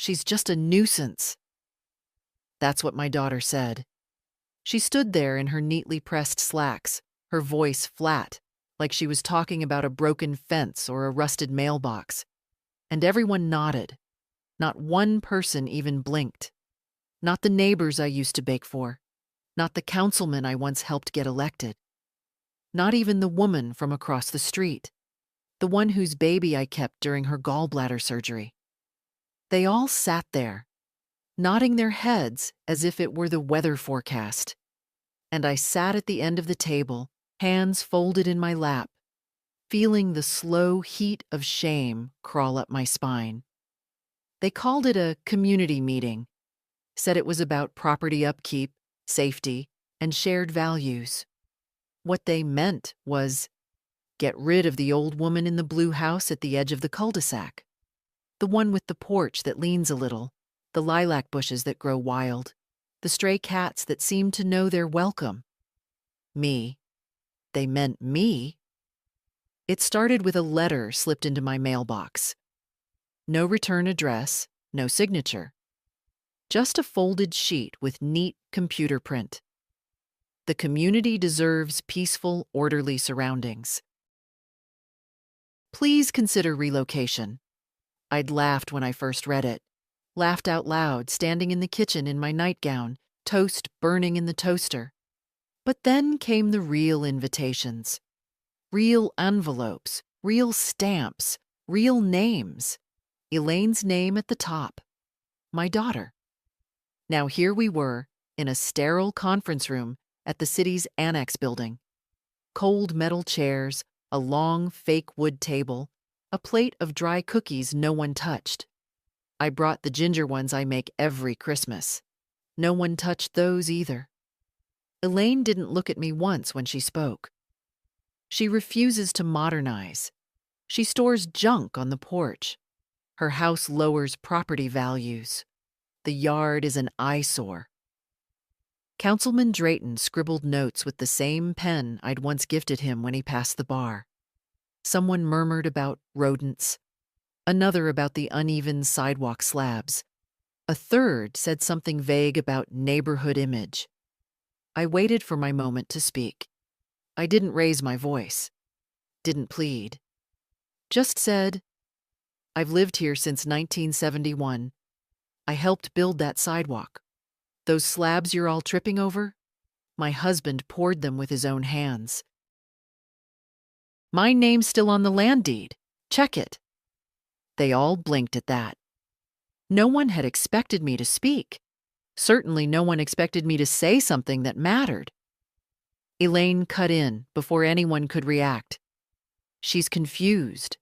She's just a nuisance." That's what my daughter said. She stood there in her neatly pressed slacks, her voice flat, like she was talking about a broken fence or a rusted mailbox. And everyone nodded. Not one person even blinked. Not the neighbors I used to bake for. Not the councilman I once helped get elected. Not even the woman from across the street. The one whose baby I kept during her gallbladder surgery. They all sat there, nodding their heads as if it were the weather forecast. And I sat at the end of the table, hands folded in my lap, feeling the slow heat of shame crawl up my spine. They called it a community meeting, said it was about property upkeep, safety, and shared values. What they meant was, get rid of the old woman in the blue house at the edge of the cul-de-sac, the one with the porch that leans a little, the lilac bushes that grow wild, the stray cats that seem to know they're welcome. Me. They meant me. It started with a letter slipped into my mailbox. No return address, no signature. Just a folded sheet with neat computer print. The community deserves peaceful, orderly surroundings. Please consider relocation. I'd laughed when I first read it. Laughed out loud, standing in the kitchen in my nightgown, toast burning in the toaster. But then came the real invitations. Real envelopes, real stamps, real names. Elaine's name at the top. My daughter. Now here we were, in a sterile conference room at the city's annex building. Cold metal chairs, a long fake wood table, a plate of dry cookies no one touched. I brought the ginger ones I make every Christmas. No one touched those either. Elaine didn't look at me once when she spoke. She refuses to modernize. She stores junk on the porch. Her house lowers property values. The yard is an eyesore. Councilman Drayton scribbled notes with the same pen I'd once gifted him when he passed the bar. Someone murmured about rodents. Another about the uneven sidewalk slabs. A third said something vague about neighborhood image. I waited for my moment to speak. I didn't raise my voice. Didn't plead. Just said, I've lived here since 1971. I helped build that sidewalk. Those slabs you're all tripping over? My husband poured them with his own hands. My name's still on the land deed. Check it. They all blinked at that. No one had expected me to speak. Certainly no one expected me to say something that mattered. Elaine cut in before anyone could react. She's confused.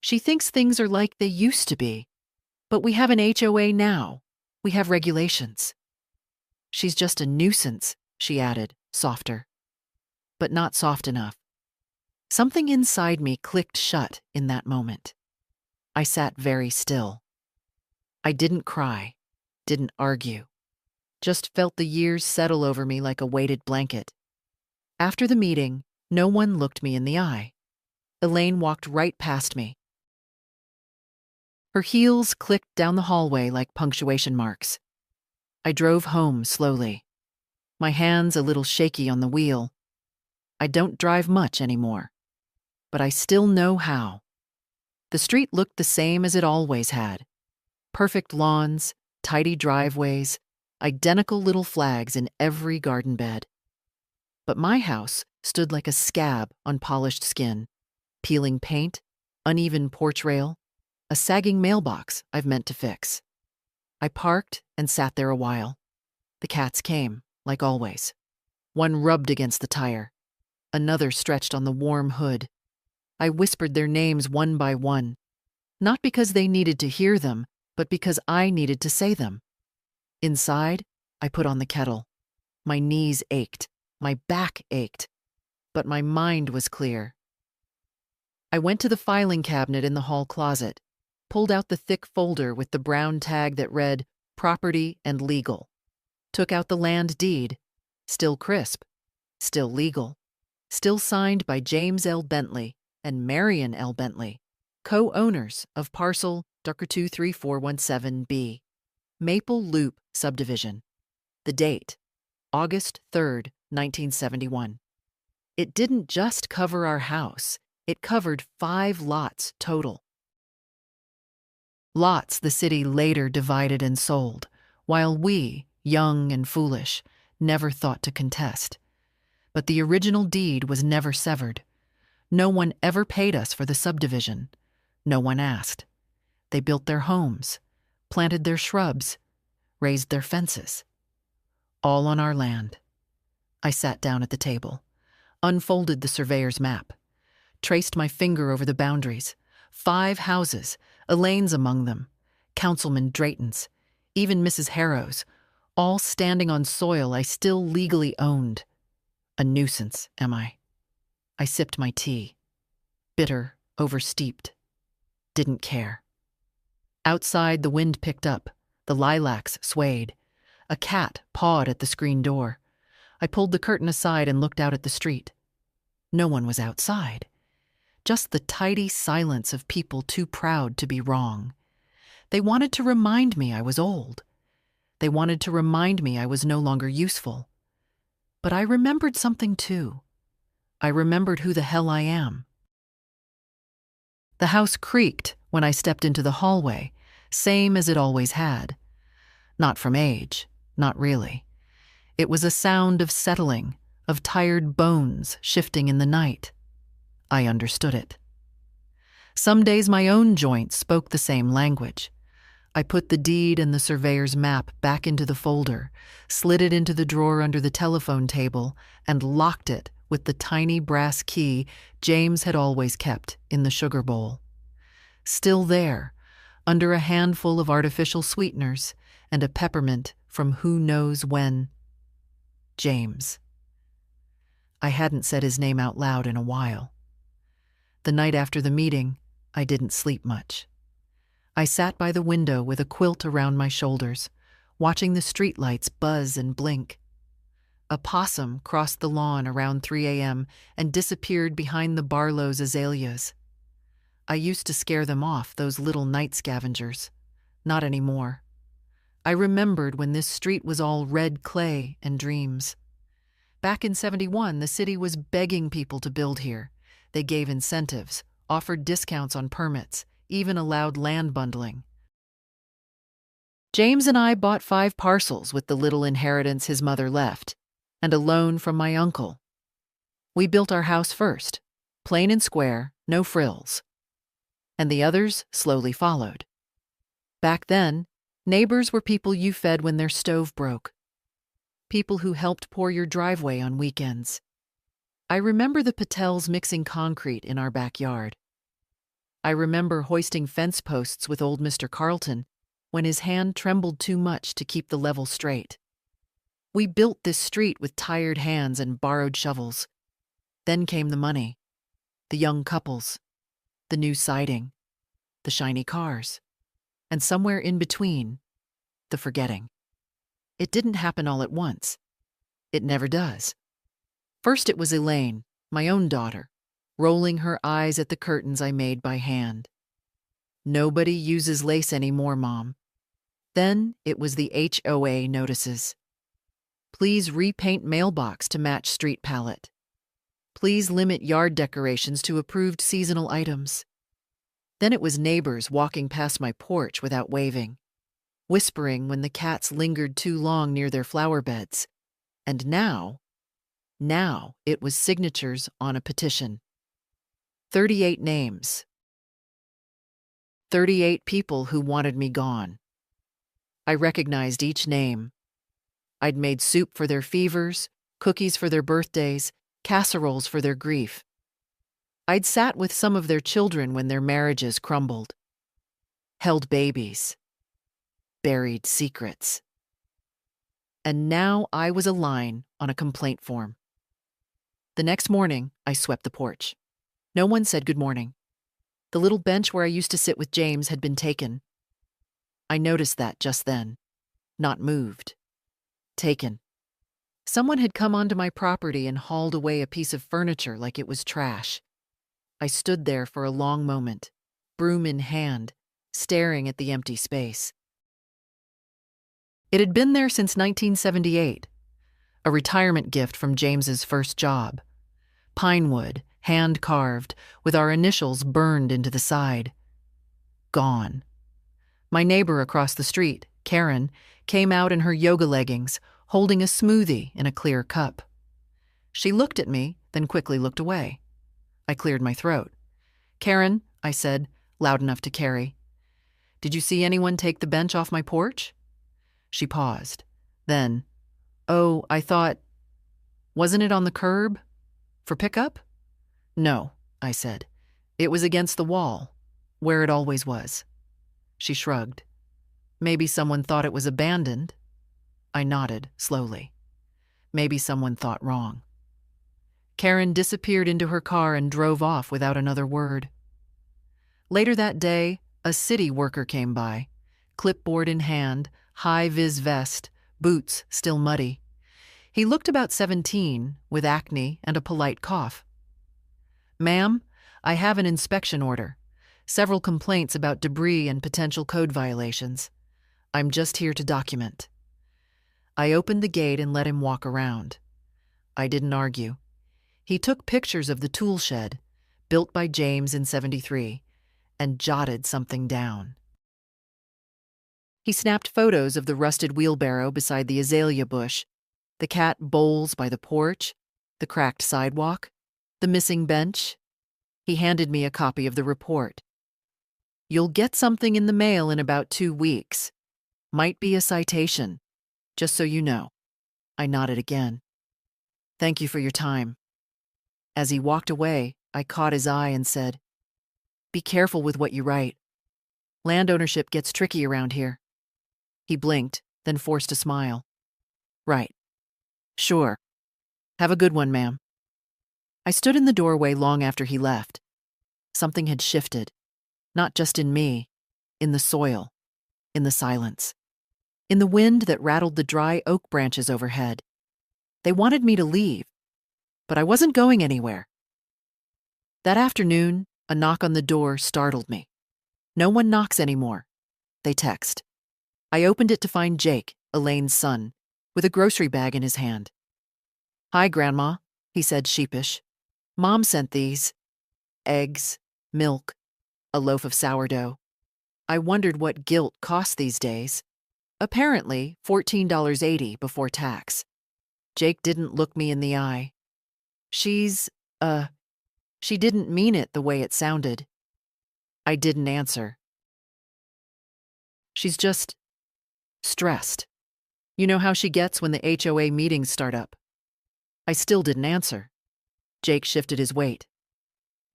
She thinks things are like they used to be. But we have an HOA now. We have regulations. She's just a nuisance, she added, softer. But not soft enough. Something inside me clicked shut in that moment. I sat very still. I didn't cry, didn't argue. Just felt the years settle over me like a weighted blanket. After the meeting, no one looked me in the eye. Elaine walked right past me. Her heels clicked down the hallway like punctuation marks. I drove home slowly, my hands a little shaky on the wheel. I don't drive much anymore, but I still know how. The street looked the same as it always had. Perfect lawns, tidy driveways, identical little flags in every garden bed. But my house stood like a scab on polished skin, peeling paint, uneven porch rail, a sagging mailbox I've meant to fix. I parked and sat there a while. The cats came, like always. One rubbed against the tire. Another stretched on the warm hood. I whispered their names one by one, not because they needed to hear them, but because I needed to say them. Inside, I put on the kettle. My knees ached, my back ached, but my mind was clear. I went to the filing cabinet in the hall closet, pulled out the thick folder with the brown tag that read, Property and Legal. Took out the land deed, still crisp, still legal, still signed by James L. Bentley and Marion L. Bentley, co-owners of parcel Ducker23417B, Maple Loop subdivision. The date, August 3rd, 1971. It didn't just cover our house, it covered 5 lots total. Lots the city later divided and sold, while we, young and foolish, never thought to contest. But the original deed was never severed. No one ever paid us for the subdivision. No one asked. They built their homes, planted their shrubs, raised their fences. All on our land. I sat down at the table, unfolded the surveyor's map, traced my finger over the boundaries. 5 houses, Elaine's among them, Councilman Drayton's, even Mrs. Harrow's, all standing on soil I still legally owned. A nuisance, am I? I sipped my tea. Bitter, oversteeped. Didn't care. Outside, the wind picked up. The lilacs swayed. A cat pawed at the screen door. I pulled the curtain aside and looked out at the street. No one was outside. Just the tidy silence of people too proud to be wrong. They wanted to remind me I was old. They wanted to remind me I was no longer useful. But I remembered something too. I remembered who the hell I am. The house creaked when I stepped into the hallway, same as it always had. Not from age, not really. It was a sound of settling, of tired bones shifting in the night. I understood it. Some days my own joints spoke the same language. I put the deed and the surveyor's map back into the folder, slid it into the drawer under the telephone table, and locked it with the tiny brass key James had always kept in the sugar bowl. Still there, under a handful of artificial sweeteners and a peppermint from who knows when. James. I hadn't said his name out loud in a while. The night after the meeting, I didn't sleep much. I sat by the window with a quilt around my shoulders, watching the streetlights buzz and blink. A possum crossed the lawn around 3 a.m. and disappeared behind the Barlow's azaleas. I used to scare them off, those little night scavengers. Not anymore. I remembered when this street was all red clay and dreams. Back in '71, the city was begging people to build here. They gave incentives, offered discounts on permits, even allowed land bundling. James and I bought 5 parcels with the little inheritance his mother left, and a loan from my uncle. We built our house first, plain and square, no frills. And the others slowly followed. Back then, neighbors were people you fed when their stove broke. People who helped pour your driveway on weekends. I remember the Patels mixing concrete in our backyard. I remember hoisting fence posts with old Mr. Carlton when his hand trembled too much to keep the level straight. We built this street with tired hands and borrowed shovels. Then came the money, the young couples, the new siding, the shiny cars, and somewhere in between, the forgetting. It didn't happen all at once. It never does. First it was Elaine, my own daughter, rolling her eyes at the curtains I made by hand. Nobody uses lace anymore, Mom. Then it was the HOA notices. Please repaint mailbox to match street palette. Please limit yard decorations to approved seasonal items. Then it was neighbors walking past my porch without waving, whispering when the cats lingered too long near their flower beds. And now it was signatures on a petition. 38 names. 38 people who wanted me gone. I recognized each name. I'd made soup for their fevers, cookies for their birthdays, casseroles for their grief. I'd sat with some of their children when their marriages crumbled. Held babies. Buried secrets. And now I was a line on a complaint form. The next morning, I swept the porch. No one said good morning. The little bench where I used to sit with James had been taken. I noticed that just then. Not moved. Taken. Someone had come onto my property and hauled away a piece of furniture like it was trash. I stood there for a long moment, broom in hand, staring at the empty space. It had been there since 1978, a retirement gift from James's first job. Pine wood, hand-carved, with our initials burned into the side. Gone. My neighbor across the street, Karen, came out in her yoga leggings, holding a smoothie in a clear cup. She looked at me, then quickly looked away. I cleared my throat. "Karen," I said, loud enough to carry, "did you see anyone take the bench off my porch?" She paused. Then, "Oh, I thought, wasn't it on the curb? For pickup?" "No," I said. "It was against the wall, where it always was." She shrugged. "Maybe someone thought it was abandoned." I nodded, slowly. Maybe someone thought wrong. Karen disappeared into her car and drove off without another word. Later that day, a city worker came by, clipboard in hand, high-vis vest, boots still muddy. He looked about 17, with acne and a polite cough. "Ma'am, I have an inspection order. Several complaints about debris and potential code violations. I'm just here to document." I opened the gate and let him walk around. I didn't argue. He took pictures of the tool shed, built by James in '73, and jotted something down. He snapped photos of the rusted wheelbarrow beside the azalea bush, the cat bowls by the porch, the cracked sidewalk, the missing bench. He handed me a copy of the report. "You'll get something in the mail in about 2 weeks. Might be a citation, just so you know." I nodded again. "Thank you for your time." As he walked away, I caught his eye and said, "Be careful with what you write. Land ownership gets tricky around here." He blinked, then forced a smile. "Right. Sure. Have a good one, ma'am." I stood in the doorway long after he left. Something had shifted, not just in me, in the soil, in the silence, in the wind that rattled the dry oak branches overhead. They wanted me to leave, but I wasn't going anywhere. That afternoon, a knock on the door startled me. No one knocks anymore. They text. I opened it to find Jake, Elaine's son, with a grocery bag in his hand. "Hi, Grandma," he said, sheepish. "Mom sent these. Eggs, milk, a loaf of sourdough." I wondered what guilt cost these days. Apparently, $14.80 before tax. Jake didn't look me in the eye. She didn't mean it the way it sounded." I didn't answer. "She's just stressed. You know how she gets when the HOA meetings start up." I still didn't answer. Jake shifted his weight.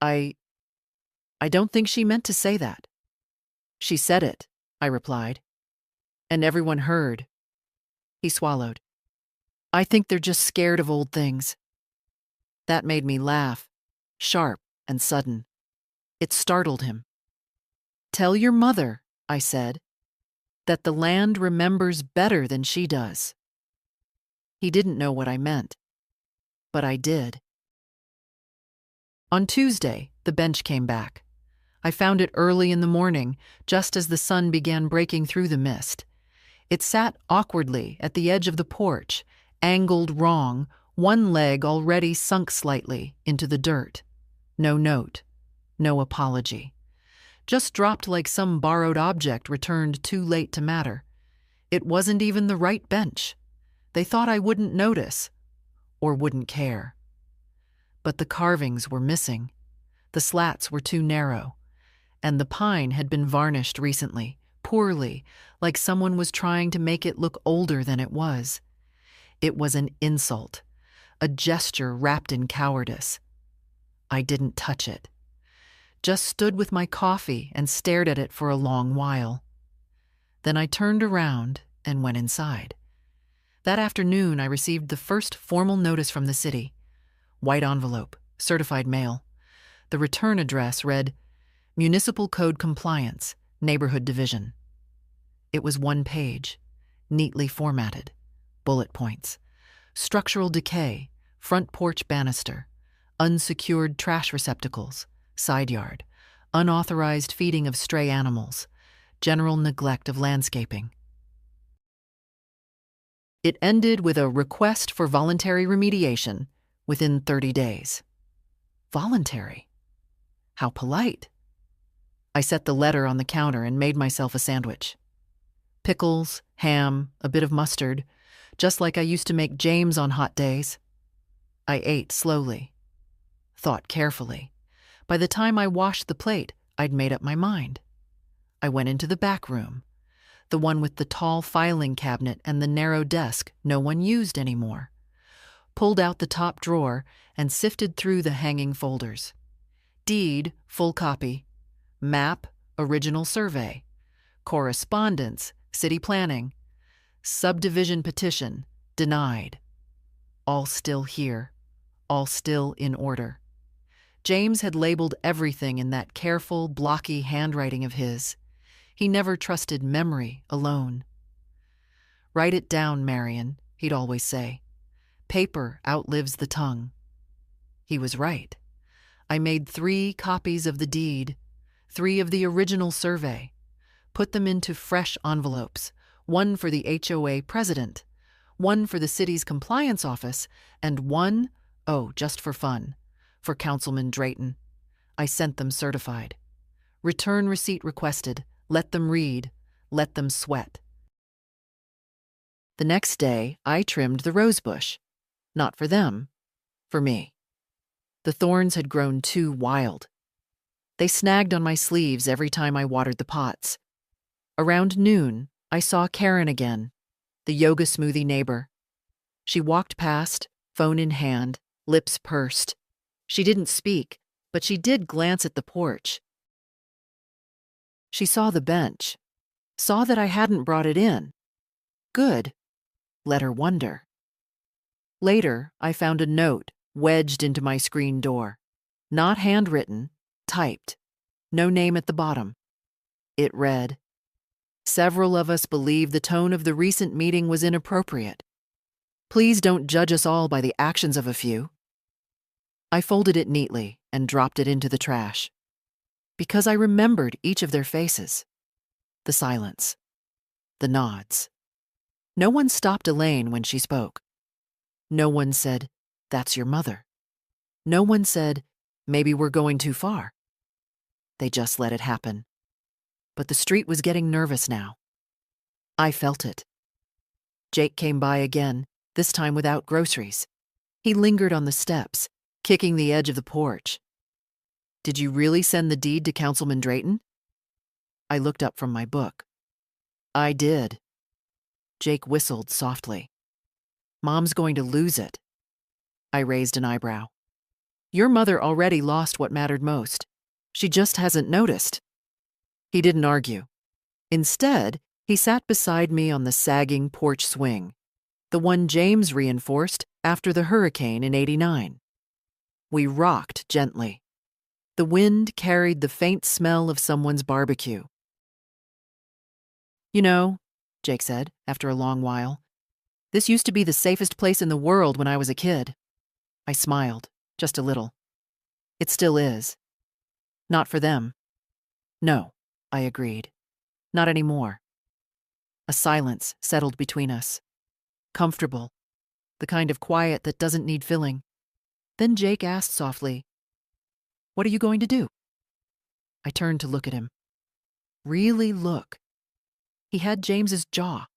I don't think she meant to say that." "She said it," I replied. "And everyone heard." He swallowed. "I think they're just scared of old things." That made me laugh, sharp and sudden. It startled him. "Tell your mother," I said, "that the land remembers better than she does." He didn't know what I meant, but I did. On Tuesday, the bench came back. I found it early in the morning, just as the sun began breaking through the mist. It sat awkwardly at the edge of the porch, angled wrong, one leg already sunk slightly into the dirt. No note, no apology. Just dropped like some borrowed object returned too late to matter. It wasn't even the right bench. They thought I wouldn't notice, or wouldn't care. But the carvings were missing. The slats were too narrow, and the pine had been varnished recently, poorly, like someone was trying to make it look older than it was. It was an insult, a gesture wrapped in cowardice. I didn't touch it. Just stood with my coffee and stared at it for a long while. Then I turned around and went inside. That afternoon, I received the first formal notice from the city. White envelope, certified mail. The return address read, Municipal Code Compliance, Neighborhood Division. It was one page, neatly formatted. Bullet points. Structural decay, front porch banister, unsecured trash receptacles, side yard, unauthorized feeding of stray animals, general neglect of landscaping. It ended with a request for voluntary remediation within 30 days. Voluntary? How polite. I set the letter on the counter and made myself a sandwich. Pickles, ham, a bit of mustard, just like I used to make James on hot days. I ate slowly, thought carefully. By the time I washed the plate, I'd made up my mind. I went into the back room, the one with the tall filing cabinet and the narrow desk no one used anymore, pulled out the top drawer and sifted through the hanging folders. Deed, full copy. Map, original survey. Correspondence, city planning. Subdivision petition, denied. All still here, all still in order. James had labeled everything in that careful, blocky handwriting of his. He never trusted memory alone. "Write it down, Marion," he'd always say. "Paper outlives the tongue." He was right. I made 3 copies of the deed, 3 of the original survey, put them into fresh envelopes, one for the HOA president, one for the city's compliance office, and one, oh, just for fun, for Councilman Drayton. I sent them certified. Return receipt requested. Let them read. Let them sweat. The next day, I trimmed the rosebush. Not for them, for me. The thorns had grown too wild. They snagged on my sleeves every time I watered the pots. Around noon, I saw Karen again, the yoga smoothie neighbor. She walked past, phone in hand, lips pursed. She didn't speak, but she did glance at the porch. She saw the bench, saw that I hadn't brought it in. Good. Let her wonder. Later, I found a note wedged into my screen door. Not handwritten, typed. No name at the bottom. It read, "Several of us believe the tone of the recent meeting was inappropriate. Please don't judge us all by the actions of a few." I folded it neatly and dropped it into the trash. Because I remembered each of their faces. The silence. The nods. No one stopped Elaine when she spoke. No one said, "That's your mother." No one said, "Maybe we're going too far." They just let it happen. But the street was getting nervous now. I felt it. Jake came by again, this time without groceries. He lingered on the steps, kicking the edge of the porch. "Did you really send the deed to Councilman Drayton?" I looked up from my book. "I did." Jake whistled softly. "Mom's going to lose it." I raised an eyebrow. "Your mother already lost what mattered most. She just hasn't noticed." He didn't argue. Instead, he sat beside me on the sagging porch swing, the one James reinforced after the hurricane in '89. We rocked gently. The wind carried the faint smell of someone's barbecue. "You know," Jake said, after a long while, "this used to be the safest place in the world when I was a kid." I smiled, just a little. "It still is." "Not for them." "No," I agreed. "Not anymore." A silence settled between us. Comfortable. The kind of quiet that doesn't need filling. Then Jake asked softly, "What are you going to do?" I turned to look at him. Really look. He had James's jaw,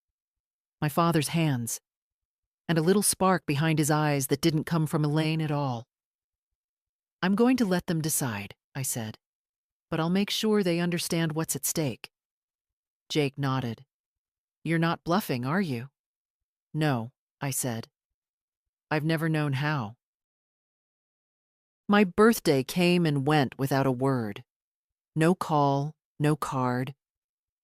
my father's hands, and a little spark behind his eyes that didn't come from Elaine at all. "I'm going to let them decide," I said, "but I'll make sure they understand what's at stake." Jake nodded. "You're not bluffing, are you?" "No," I said. "I've never known how." My birthday came and went without a word. No call, no card,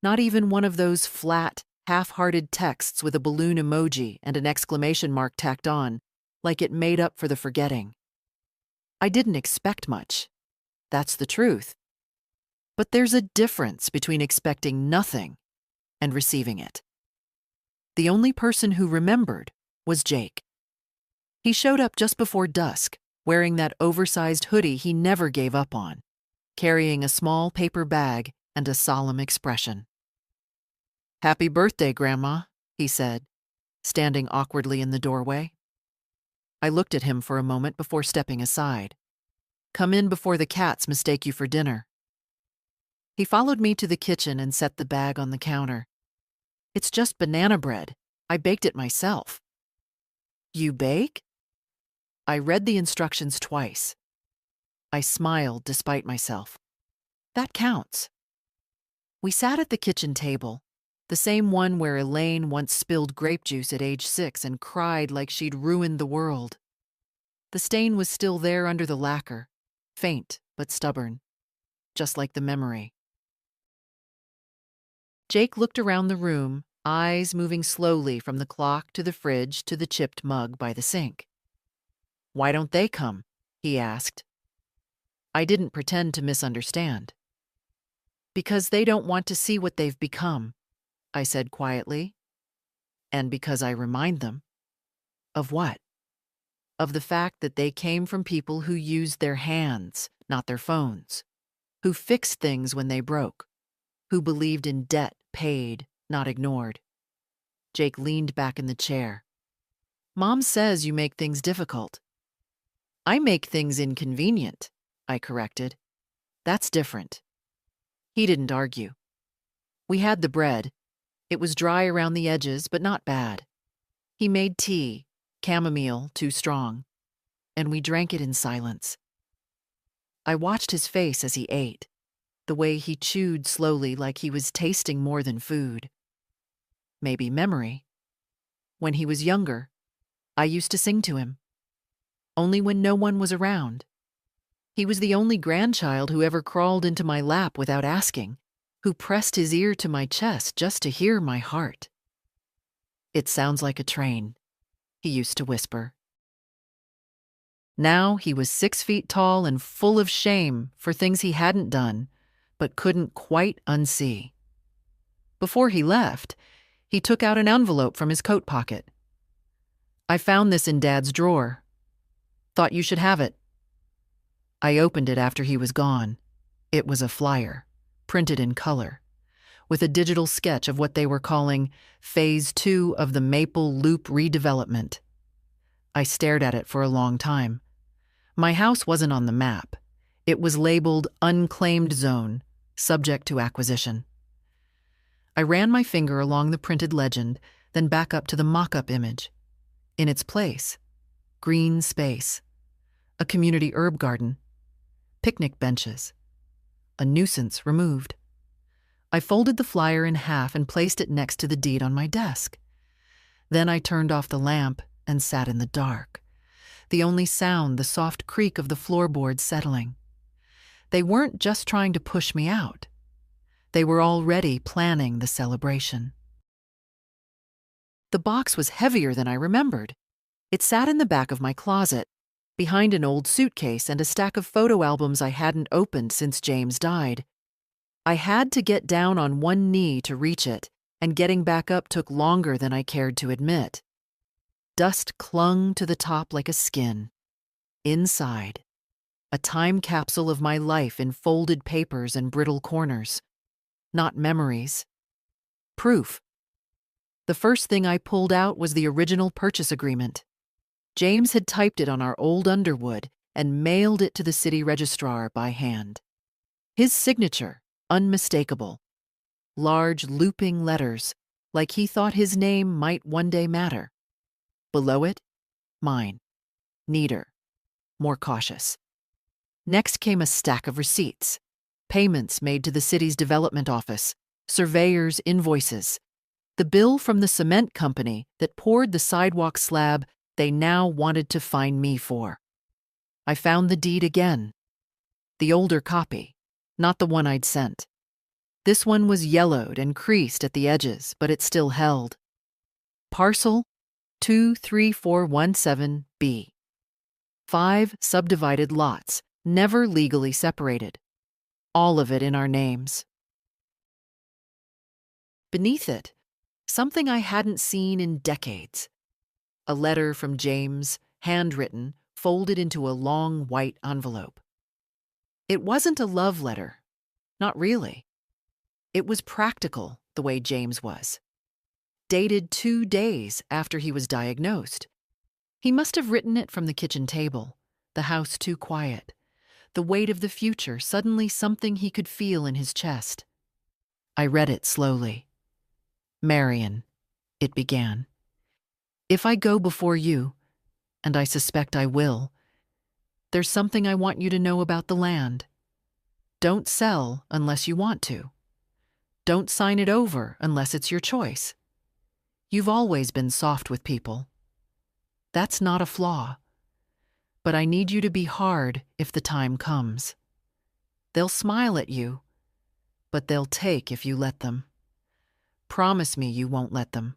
not even one of those flat, half-hearted texts with a balloon emoji and an exclamation mark tacked on, like it made up for the forgetting. I didn't expect much. That's the truth. But there's a difference between expecting nothing and receiving it. The only person who remembered was Jake. He showed up just before dusk, wearing that oversized hoodie he never gave up on. carrying a small paper bag and a solemn expression. "Happy birthday, Grandma," he said, standing awkwardly in the doorway. I looked at him for a moment before stepping aside. "Come in before the cats mistake you for dinner." He followed me to the kitchen and set the bag on the counter. "It's just banana bread. I baked it myself." "You bake?" I read the instructions twice. I smiled despite myself. That counts. We sat at the kitchen table, the same one where Elaine once spilled grape juice at age 6 and cried like she'd ruined the world. The stain was still there under the lacquer, faint but stubborn, just like the memory. Jake looked around the room, eyes moving slowly from the clock to the fridge to the chipped mug by the sink. "Why don't they come?" he asked. I didn't pretend to misunderstand. "Because they don't want to see what they've become," I said quietly. "And because I remind them." "Of what?" "Of the fact that they came from people who used their hands, not their phones, who fixed things when they broke, who believed in debt paid, not ignored." Jake leaned back in the chair. "Mom says you make things difficult." "I make things inconvenient," I corrected. "That's different." He didn't argue. We had the bread. It was dry around the edges, but not bad. He made tea, chamomile too strong, and we drank it in silence. I watched his face as he ate, the way he chewed slowly like he was tasting more than food. Maybe memory. When he was younger, I used to sing to him. Only when no one was around. He was the only grandchild who ever crawled into my lap without asking, who pressed his ear to my chest just to hear my heart. "It sounds like a train," he used to whisper. Now he was 6 feet tall and full of shame for things he hadn't done, but couldn't quite unsee. Before he left, he took out an envelope from his coat pocket. "I found this in Dad's drawer. Thought you should have it." I opened it after he was gone. It was a flyer, printed in color, with a digital sketch of what they were calling Phase 2 of the Maple Loop redevelopment. I stared at it for a long time. My house wasn't on the map. It was labeled Unclaimed Zone, subject to acquisition. I ran my finger along the printed legend, then back up to the mock-up image. In its place, green space, a community herb garden, picnic benches, a nuisance removed. I folded the flyer in half and placed it next to the deed on my desk. Then I turned off the lamp and sat in the dark, the only sound the soft creak of the floorboards settling. They weren't just trying to push me out. They were already planning the celebration. The box was heavier than I remembered. It sat in the back of my closet, behind an old suitcase and a stack of photo albums I hadn't opened since James died. I had to get down on one knee to reach it, and getting back up took longer than I cared to admit. Dust clung to the top like a skin. Inside, a time capsule of my life in folded papers and brittle corners. Not memories. Proof. The first thing I pulled out was the original purchase agreement. James had typed it on our old Underwood and mailed it to the city registrar by hand. His signature, unmistakable. Large looping letters, like he thought his name might one day matter. Below it, mine. Neater. More cautious. Next came a stack of receipts. Payments made to the city's development office. Surveyors' invoices. The bill from the cement company that poured the sidewalk slab they now wanted to fine me for. I found the deed again. The older copy, not the one I'd sent. This one was yellowed and creased at the edges, but it still held. Parcel 23417B. 5 subdivided lots, never legally separated. All of it in our names. Beneath it, something I hadn't seen in decades. A letter from James, handwritten, folded into a long white envelope. It wasn't a love letter. Not really. It was practical, the way James was. Dated 2 days after he was diagnosed. He must have written it from the kitchen table, the house too quiet, the weight of the future suddenly something he could feel in his chest. I read it slowly. Marion, it began. If I go before you, and I suspect I will, there's something I want you to know about the land. Don't sell unless you want to. Don't sign it over unless it's your choice. You've always been soft with people. That's not a flaw. But I need you to be hard if the time comes. They'll smile at you, but they'll take if you let them. Promise me you won't let them.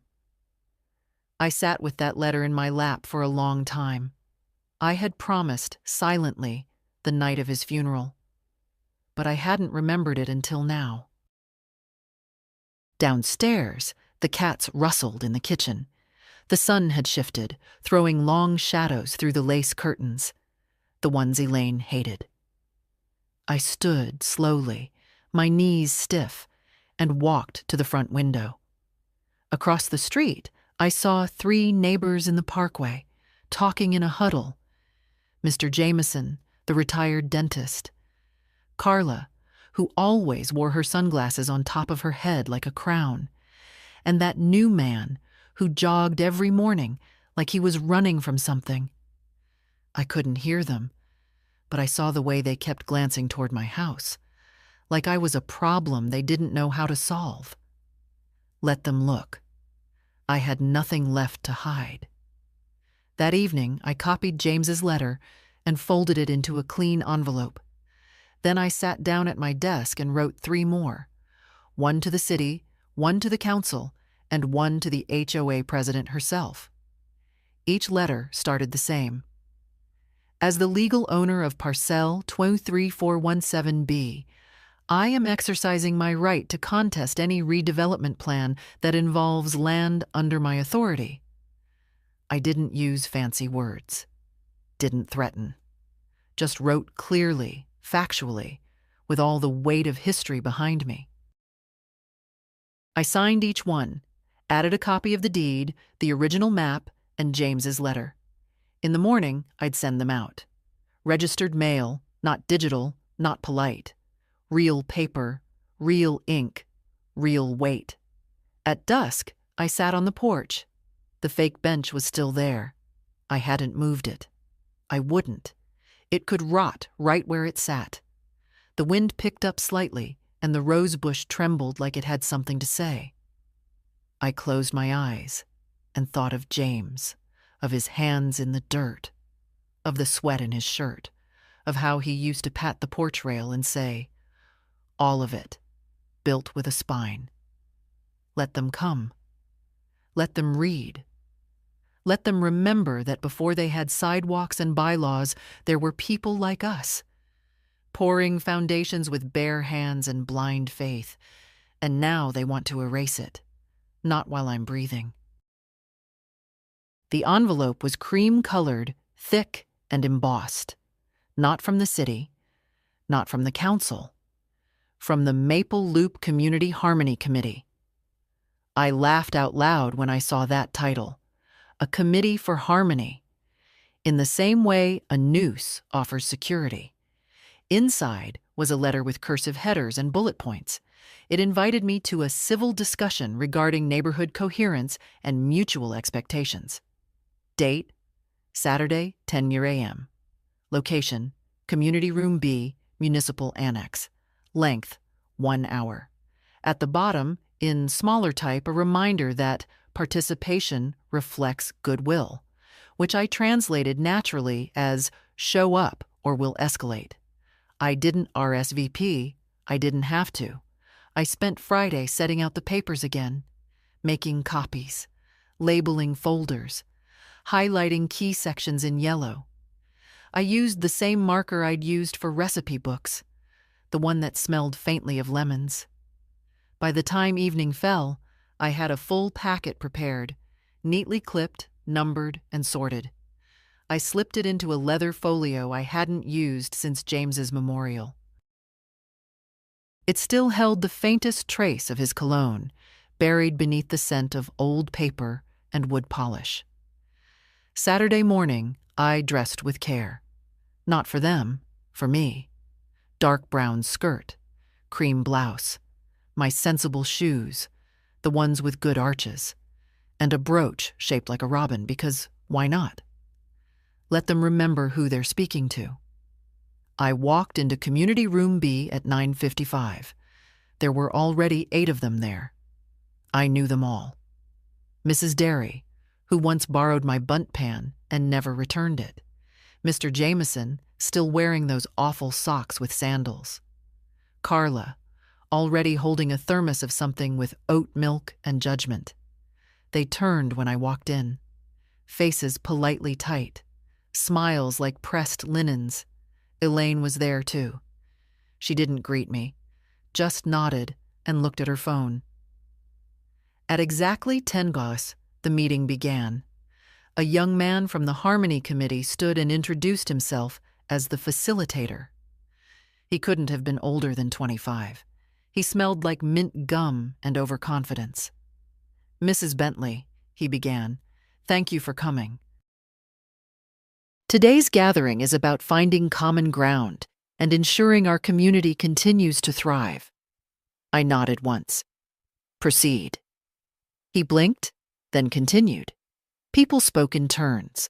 I sat with that letter in my lap for a long time. I had promised silently the night of his funeral, but I hadn't remembered it until now. Downstairs, the cats rustled in the kitchen. The sun had shifted, throwing long shadows through the lace curtains, the ones Elaine hated. I stood slowly, my knees stiff, and walked to the front window. Across the street, I saw 3 neighbors in the parkway, talking in a huddle. Mr. Jameson, the retired dentist. Carla, who always wore her sunglasses on top of her head like a crown. And that new man who jogged every morning like he was running from something. I couldn't hear them, but I saw the way they kept glancing toward my house, like I was a problem they didn't know how to solve. Let them look. I had nothing left to hide. That evening, I copied James's letter and folded it into a clean envelope. Then I sat down at my desk and wrote 3 more. 1 to the city, 1 to the council, and 1 to the HOA president herself. Each letter started the same. As the legal owner of Parcel 23417B, I am exercising my right to contest any redevelopment plan that involves land under my authority. I didn't use fancy words, didn't threaten, just wrote clearly, factually, with all the weight of history behind me. I signed each one, added a copy of the deed, the original map, and James's letter. In the morning, I'd send them out. Registered mail, not digital, not polite. Real paper, real ink, real weight. At dusk, I sat on the porch. The fake bench was still there. I hadn't moved it. I wouldn't. It could rot right where it sat. The wind picked up slightly, and the rose bush trembled like it had something to say. I closed my eyes and thought of James, of his hands in the dirt, of the sweat in his shirt, of how he used to pat the porch rail and say, all of it, built with a spine. Let them come. Let them read. Let them remember that before they had sidewalks and bylaws, there were people like us, pouring foundations with bare hands and blind faith, and now they want to erase it, not while I'm breathing. The envelope was cream-colored, thick, and embossed, not from the city, not from the council, from the Maple Loop Community Harmony Committee. I laughed out loud when I saw that title, a committee for harmony, in the same way a noose offers security. Inside was a letter with cursive headers and bullet points. It invited me to a civil discussion regarding neighborhood coherence and mutual expectations. Date, Saturday, 10 a.m. Location, Community Room B, Municipal Annex. Length, 1 hour. At the bottom, in smaller type, a reminder that participation reflects goodwill, which I translated naturally as show up or we'll escalate. I didn't RSVP. I didn't have to. I spent Friday setting out the papers again, making copies, labeling folders, highlighting key sections in yellow. I used the same marker I'd used for recipe books, the one that smelled faintly of lemons. By the time evening fell, I had a full packet prepared, neatly clipped, numbered, and sorted. I slipped it into a leather folio I hadn't used since James's memorial. It still held the faintest trace of his cologne, buried beneath the scent of old paper and wood polish. Saturday morning, I dressed with care. Not for them, for me. Dark brown skirt, cream blouse, my sensible shoes, the ones with good arches, and a brooch shaped like a robin because why not? Let them remember who they're speaking to. I walked into Community Room B at 9:55. There were already 8 of them there. I knew them all. Mrs. Derry, who once borrowed my bunt pan and never returned it. Mr. Jameson, still wearing those awful socks with sandals. Carla, already holding a thermos of something with oat milk and judgment. They turned when I walked in. Faces politely tight. Smiles like pressed linens. Elaine was there, too. She didn't greet me, just nodded and looked at her phone. At exactly 10 Gauss, the meeting began. A young man from the Harmony Committee stood and introduced himself as the facilitator. He couldn't have been older than 25. He smelled like mint gum and overconfidence. "Mrs. Bentley," he began, "thank you for coming. Today's gathering is about finding common ground and ensuring our community continues to thrive." I nodded once. "Proceed." He blinked, then continued. People spoke in turns.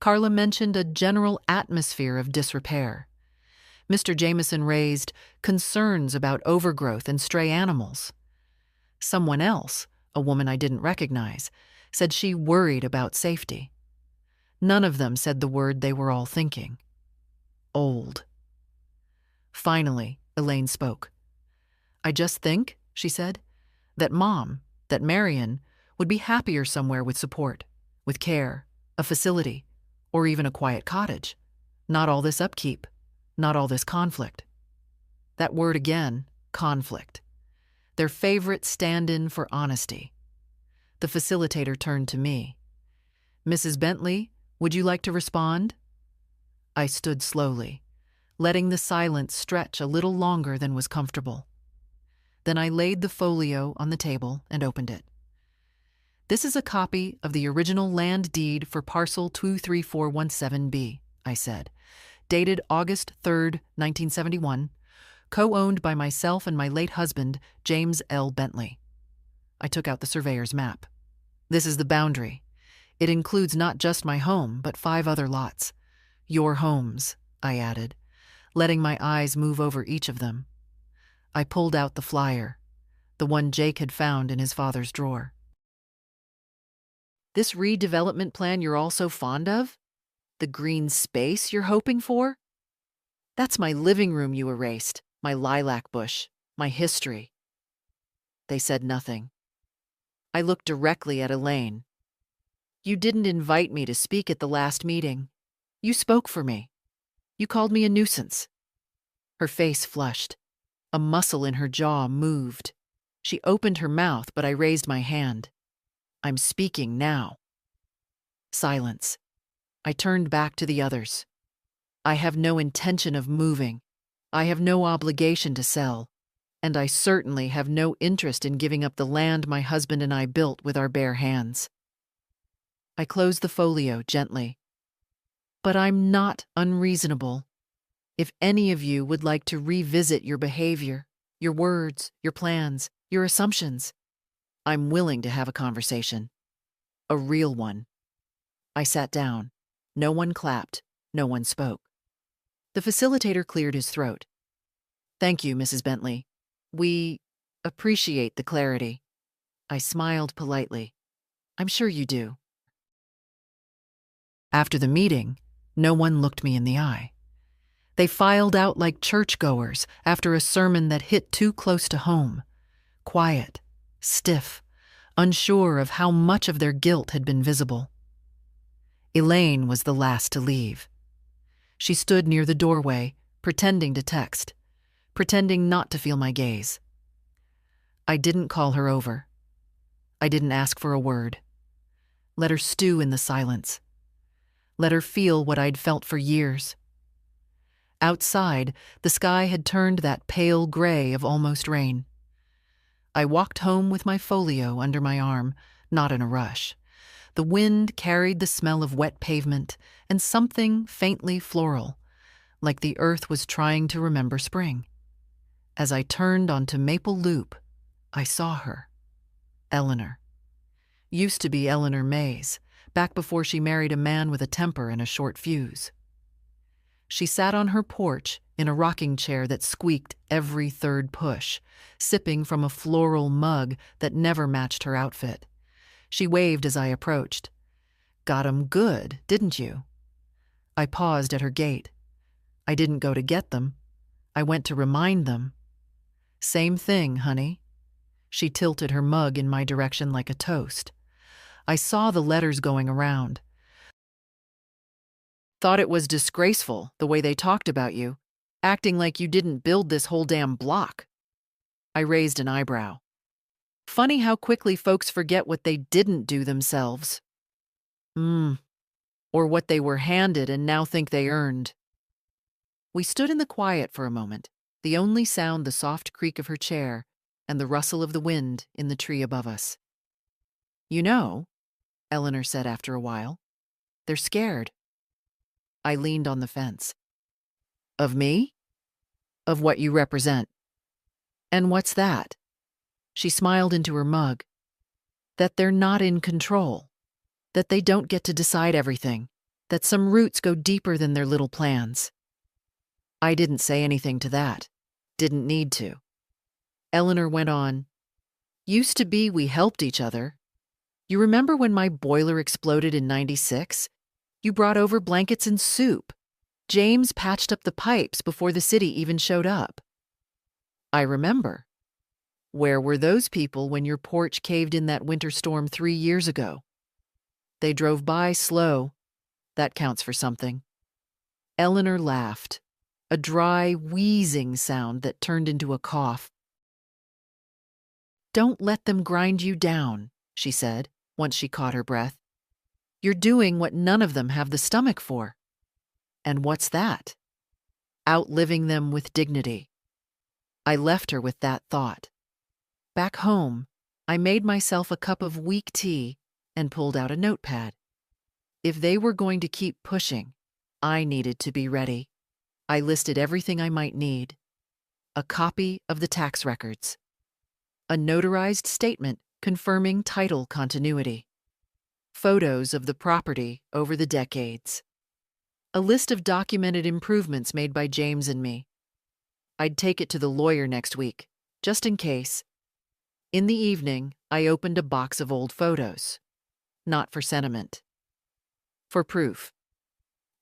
Carla mentioned a general atmosphere of disrepair. Mr. Jameson raised concerns about overgrowth and stray animals. Someone else, a woman I didn't recognize, said she worried about safety. None of them said the word they were all thinking. Old. Finally, Elaine spoke. "I just think," she said, "that Mom, that Marion, would be happier somewhere with support, with care, a facility, or even a quiet cottage. Not all this upkeep, not all this conflict." That word again, conflict. Their favorite stand-in for honesty. The facilitator turned to me. "Mrs. Bentley, would you like to respond?" I stood slowly, letting the silence stretch a little longer than was comfortable. Then I laid the folio on the table and opened it. "This is a copy of the original land deed for parcel 23417B, I said, "dated August 3rd, 1971, co-owned by myself and my late husband, James L. Bentley." I took out the surveyor's map. "This is the boundary. It includes not just my home, but 5 other lots. Your homes," I added, letting my eyes move over each of them. I pulled out the flyer, the one Jake had found in his father's drawer. "This redevelopment plan you're all so fond of? The green space you're hoping for? That's my living room you erased, my lilac bush, my history." They said nothing. I looked directly at Elaine. "You didn't invite me to speak at the last meeting. You spoke for me. You called me a nuisance." Her face flushed. A muscle in her jaw moved. She opened her mouth, but I raised my hand. "I'm speaking now." Silence. I turned back to the others. "I have no intention of moving. I have no obligation to sell. And I certainly have no interest in giving up the land my husband and I built with our bare hands." I closed the folio gently. "But I'm not unreasonable. If any of you would like to revisit your behavior, your words, your plans, your assumptions, I'm willing to have a conversation. A real one." I sat down. No one clapped. No one spoke. The facilitator cleared his throat. "Thank you, Mrs. Bentley. We appreciate the clarity." I smiled politely. "I'm sure you do." After the meeting, no one looked me in the eye. They filed out like churchgoers after a sermon that hit too close to home. Quiet, stiff, unsure of how much of their guilt had been visible. Elaine was the last to leave. She stood near the doorway, pretending to text, pretending not to feel my gaze. I didn't call her over. I didn't ask for a word. Let her stew in the silence. Let her feel what I'd felt for years. Outside, the sky had turned that pale gray of almost rain. I walked home with my folio under my arm, not in a rush. The wind carried the smell of wet pavement and something faintly floral, like the earth was trying to remember spring. As I turned onto Maple Loop, I saw her. Eleanor. Used to be Eleanor Mays, back before she married a man with a temper and a short fuse. She sat on her porch in a rocking chair that squeaked every third push, sipping from a floral mug that never matched her outfit. She waved as I approached. "Got 'em good, didn't you?" I paused at her gate. I didn't go to get them. I went to remind them. "Same thing, honey." She tilted her mug in my direction like a toast. I saw the letters going around. "Thought it was disgraceful, the way they talked about you, acting like you didn't build this whole damn block." I raised an eyebrow. "Funny how quickly folks forget what they didn't do themselves. Or what they were handed and now think they earned." We stood in the quiet for a moment, the only sound the soft creak of her chair and the rustle of the wind in the tree above us. "You know," Eleanor said after a while, "they're scared." I leaned on the fence. "Of me? Of what you represent?" "And what's that?" She smiled into her mug. "That they're not in control. That they don't get to decide everything. That some roots go deeper than their little plans." I didn't say anything to that. Didn't need to. Eleanor went on. "Used to be we helped each other. You remember when my boiler exploded in '96? You brought over blankets and soup. James patched up the pipes before the city even showed up." "I remember. Where were those people when your porch caved in that winter storm 3 years ago?" "They drove by slow. That counts for something." Eleanor laughed, a dry, wheezing sound that turned into a cough. "Don't let them grind you down," she said, once she caught her breath. "You're doing what none of them have the stomach for." "And what's that?" "Outliving them with dignity." I left her with that thought. Back home, I made myself a cup of weak tea and pulled out a notepad. If they were going to keep pushing, I needed to be ready. I listed everything I might need. A copy of the tax records. A notarized statement confirming title continuity. Photos of the property over the decades. A list of documented improvements made by James and me. I'd take it to the lawyer next week, just in case. In the evening, I opened a box of old photos. Not for sentiment. For proof.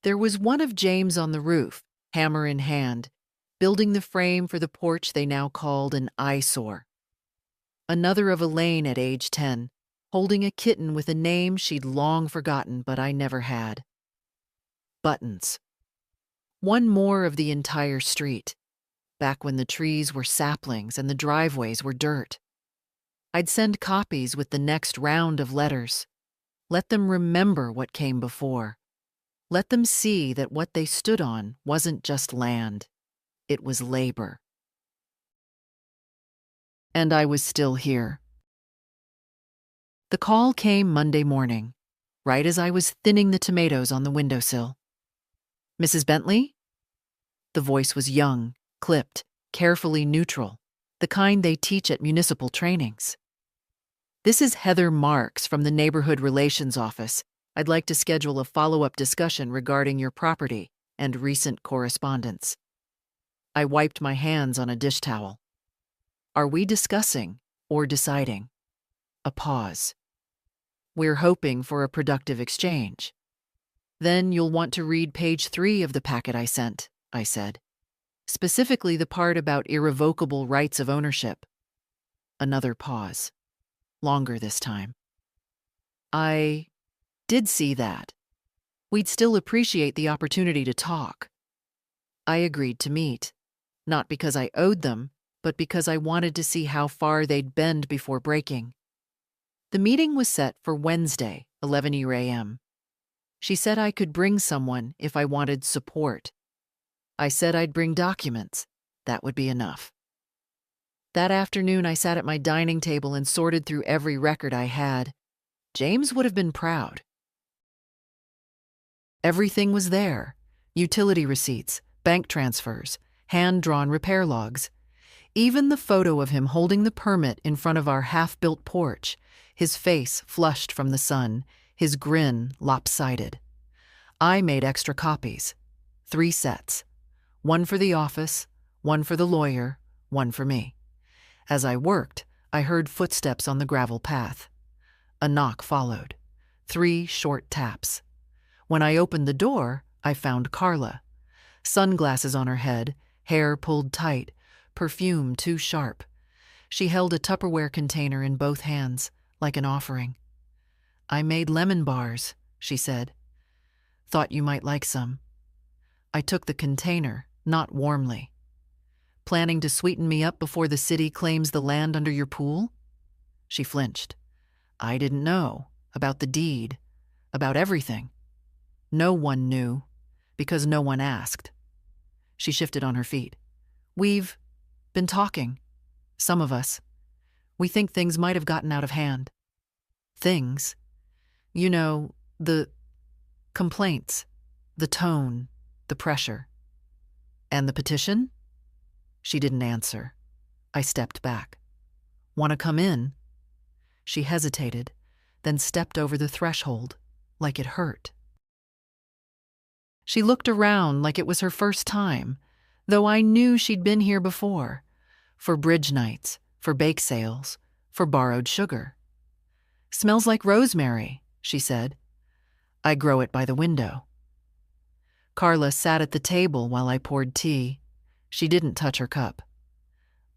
There was one of James on the roof, hammer in hand, building the frame for the porch they now called an eyesore. Another of Elaine at age 10, holding a kitten with a name she'd long forgotten but I never had. Buttons. One more of the entire street, back when the trees were saplings and the driveways were dirt. I'd send copies with the next round of letters. Let them remember what came before. Let them see that what they stood on wasn't just land. It was labor. And I was still here. The call came Monday morning, right as I was thinning the tomatoes on the windowsill. "Mrs. Bentley?" The voice was young, clipped, carefully neutral, the kind they teach at municipal trainings. "This is Heather Marks from the Neighborhood Relations Office. I'd like to schedule a follow-up discussion regarding your property and recent correspondence." I wiped my hands on a dish towel. "Are we discussing or deciding?" A pause. "We're hoping for a productive exchange." "Then you'll want to read page 3 of the packet I sent," I said. "Specifically the part about irrevocable rights of ownership." Another pause. Longer this time. "I did see that. We'd still appreciate the opportunity to talk." I agreed to meet, not because I owed them, but because I wanted to see how far they'd bend before breaking. The meeting was set for Wednesday, 11 a.m. She said I could bring someone if I wanted support. I said I'd bring documents. That would be enough. That afternoon, I sat at my dining table and sorted through every record I had. James would have been proud. Everything was there: utility receipts, bank transfers, hand-drawn repair logs. Even the photo of him holding the permit in front of our half-built porch, his face flushed from the sun, his grin lopsided. I made extra copies. 3 sets. 1 for the office, 1 for the lawyer, 1 for me. As I worked, I heard footsteps on the gravel path. A knock followed. 3 short taps. When I opened the door, I found Carla. Sunglasses on her head, hair pulled tight, perfume too sharp. She held a Tupperware container in both hands, like an offering. "I made lemon bars," she said. "Thought you might like some." I took the container, not warmly. "Planning to sweeten me up before the city claims the land under your pool?" She flinched. "I didn't know. About the deed. About everything." "No one knew, because no one asked." She shifted on her feet. "We've been talking. Some of us. We think things might have gotten out of hand." "Things?" "You know, the complaints, the tone, the pressure." "And the petition?" She didn't answer. I stepped back. "Want to come in?" She hesitated, then stepped over the threshold, like it hurt. She looked around like it was her first time, though I knew she'd been here before, for bridge nights, for bake sales, for borrowed sugar. "Smells like rosemary," she said. "I grow it by the window." Carla sat at the table while I poured tea. She didn't touch her cup.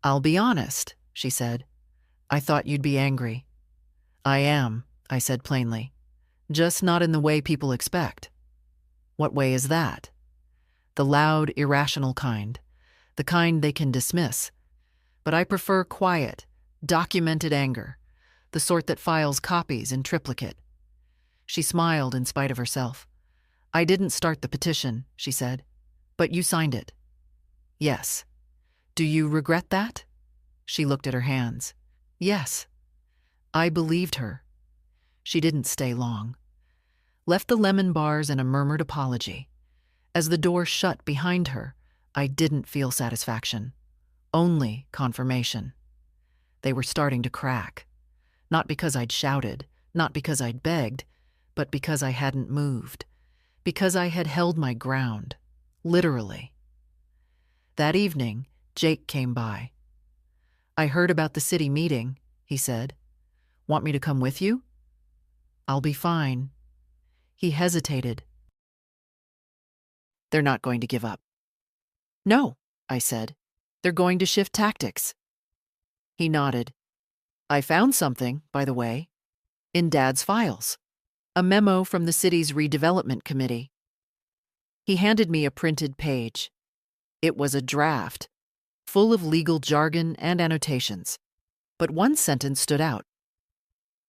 "I'll be honest," she said. "I thought you'd be angry." "I am," I said plainly. "Just not in the way people expect." "What way is that?" "The loud, irrational kind. The kind they can dismiss. But I prefer quiet, documented anger, the sort that files copies in triplicate." She smiled in spite of herself. "I didn't start the petition," she said. "But you signed it." "Yes." "Do you regret that?" She looked at her hands. "Yes." I believed her. She didn't stay long. Left the lemon bars and a murmured apology. As the door shut behind her, I didn't feel satisfaction. Only confirmation. They were starting to crack. Not because I'd shouted, not because I'd begged, but because I hadn't moved. Because I had held my ground. Literally. That evening, Jake came by. "I heard about the city meeting," he said. "Want me to come with you?" "I'll be fine." He hesitated. "They're not going to give up." "No," I said. "They're going to shift tactics." He nodded. "I found something, by the way, in Dad's files. A memo from the city's redevelopment committee." He handed me a printed page. It was a draft, full of legal jargon and annotations. But one sentence stood out.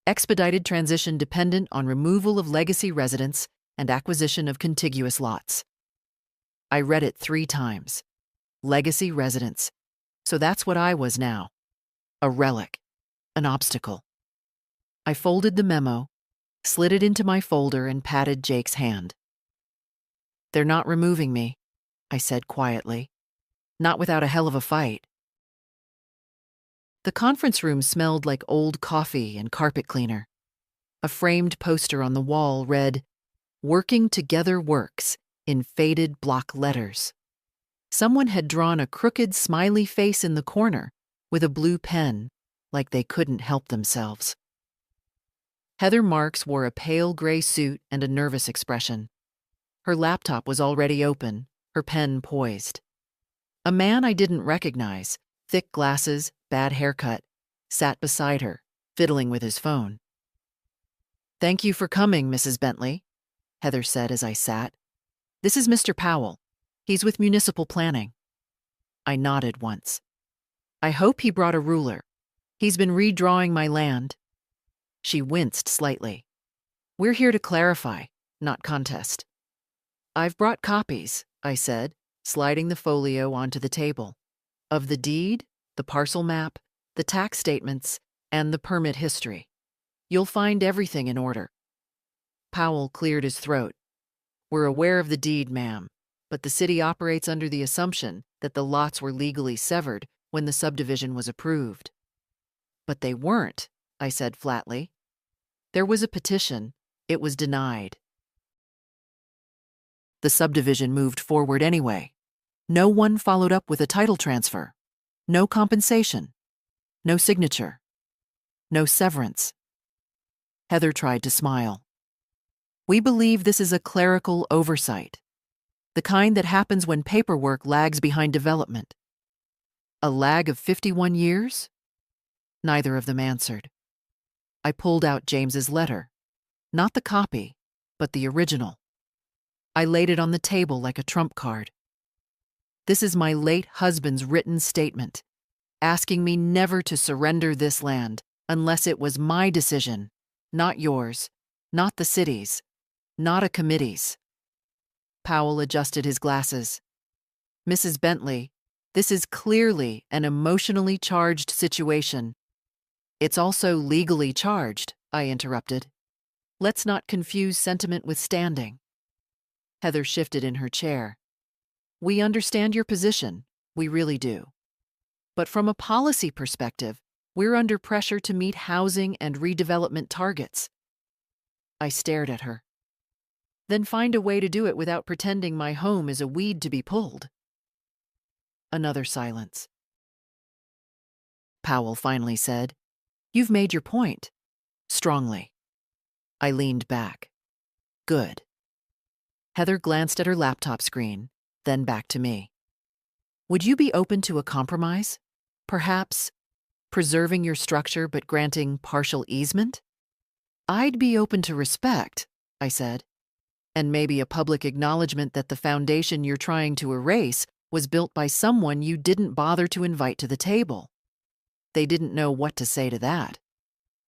"Expedited transition dependent on removal of legacy residents and acquisition of contiguous lots." I read it 3 times. Legacy residents. So that's what I was now. A relic. An obstacle. I folded the memo, slid it into my folder, and patted Jake's hand. "They're not removing me," I said quietly. "Not without a hell of a fight." The conference room smelled like old coffee and carpet cleaner. A framed poster on the wall read, "Working Together Works," in faded block letters. Someone had drawn a crooked, smiley face in the corner with a blue pen, like they couldn't help themselves. Heather Marks wore a pale gray suit and a nervous expression. Her laptop was already open, her pen poised. A man I didn't recognize, thick glasses, bad haircut, sat beside her, fiddling with his phone. "Thank you for coming, Mrs. Bentley," Heather said as I sat. "This is Mr. Powell. He's with municipal planning." I nodded once. "I hope he brought a ruler. He's been redrawing my land." She winced slightly. "We're here to clarify, not contest." "I've brought copies," I said, sliding the folio onto the table. Of the deed, the parcel map, the tax statements, and the permit history. You'll find everything in order. Powell cleared his throat. We're aware of the deed, ma'am, but the city operates under the assumption that the lots were legally severed when the subdivision was approved. But they weren't, I said flatly. There was a petition. It was denied. The subdivision moved forward anyway. No one followed up with a title transfer. No compensation. No signature. No severance. Heather tried to smile. We believe this is a clerical oversight, the kind that happens when paperwork lags behind development. A lag of 51 years? Neither of them answered. I pulled out James's letter, not the copy, but the original. I laid it on the table like a trump card. This is my late husband's written statement, asking me never to surrender this land unless it was my decision, not yours, not the city's, not a committee's. Powell adjusted his glasses. Mrs. Bentley, this is clearly an emotionally charged situation. It's also legally charged, I interrupted. Let's not confuse sentiment with standing. Heather shifted in her chair. We understand your position, we really do. But from a policy perspective, we're under pressure to meet housing and redevelopment targets. I stared at her. Then find a way to do it without pretending my home is a weed to be pulled. Another silence. Powell finally said, You've made your point. Strongly. I leaned back. Good. Heather glanced at her laptop screen, then back to me. Would you be open to a compromise? Perhaps preserving your structure but granting partial easement? I'd be open to respect, I said, and maybe a public acknowledgement that the foundation you're trying to erase was built by someone you didn't bother to invite to the table. They didn't know what to say to that.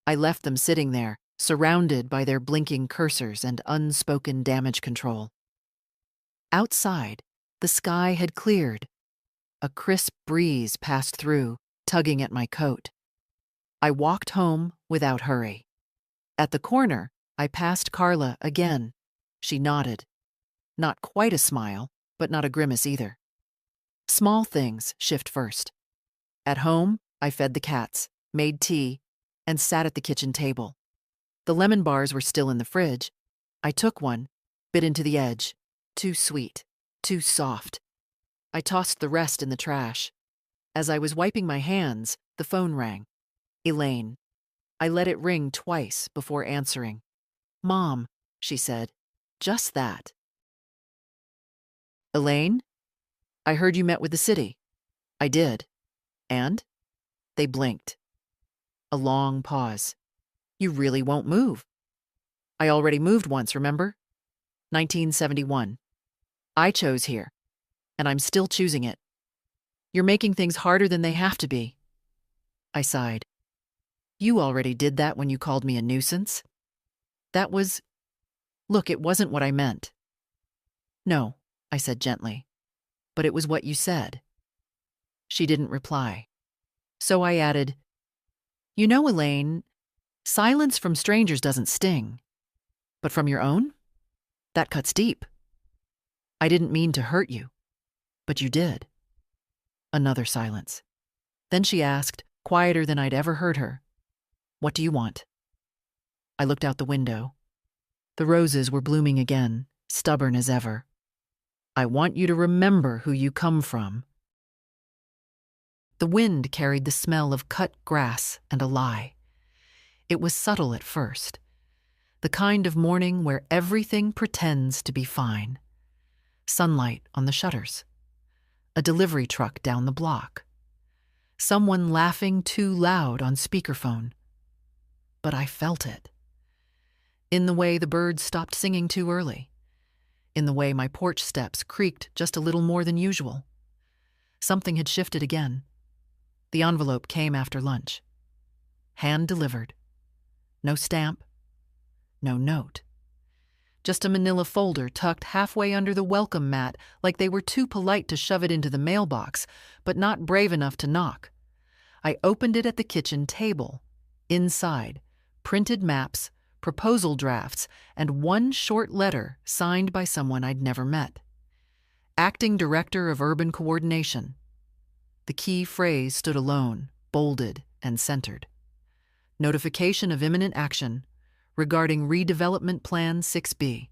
I left them sitting there, surrounded by their blinking cursors and unspoken damage control. Outside, the sky had cleared. A crisp breeze passed through, tugging at my coat. I walked home without hurry. At the corner, I passed Carla again. She nodded. Not quite a smile, but not a grimace either. Small things shift first. At home, I fed the cats, made tea, and sat at the kitchen table. The lemon bars were still in the fridge. I took one, bit into the edge. Too sweet, too soft. I tossed the rest in the trash. As I was wiping my hands, the phone rang. Elaine. I let it ring twice before answering. Mom, she said. Just that. Elaine? I heard you met with the city. I did. And? They blinked. A long pause. You really won't move. I already moved once, remember? 1971. I chose here, and I'm still choosing it. You're making things harder than they have to be. I sighed. You already did that when you called me a nuisance. That was... Look, it wasn't what I meant. No, I said gently, but it was what you said. She didn't reply. So I added, You know, Elaine, silence from strangers doesn't sting. But from your own? That cuts deep. I didn't mean to hurt you, but you did. Another silence. Then she asked, quieter than I'd ever heard her, What do you want? I looked out the window. The roses were blooming again, stubborn as ever. I want you to remember who you come from. The wind carried the smell of cut grass and a lie. It was subtle at first, the kind of morning where everything pretends to be fine. Sunlight on the shutters. A delivery truck down the block. Someone laughing too loud on speakerphone. But I felt it. In the way the birds stopped singing too early. In the way my porch steps creaked just a little more than usual. Something had shifted again. The envelope came after lunch. Hand delivered. No stamp. No note. Just a manila folder tucked halfway under the welcome mat, like they were too polite to shove it into the mailbox, but not brave enough to knock. I opened it at the kitchen table. Inside, printed maps, proposal drafts, and one short letter signed by someone I'd never met. Acting Director of Urban Coordination. The key phrase stood alone, bolded and centered. Notification of imminent action regarding Redevelopment Plan 6B.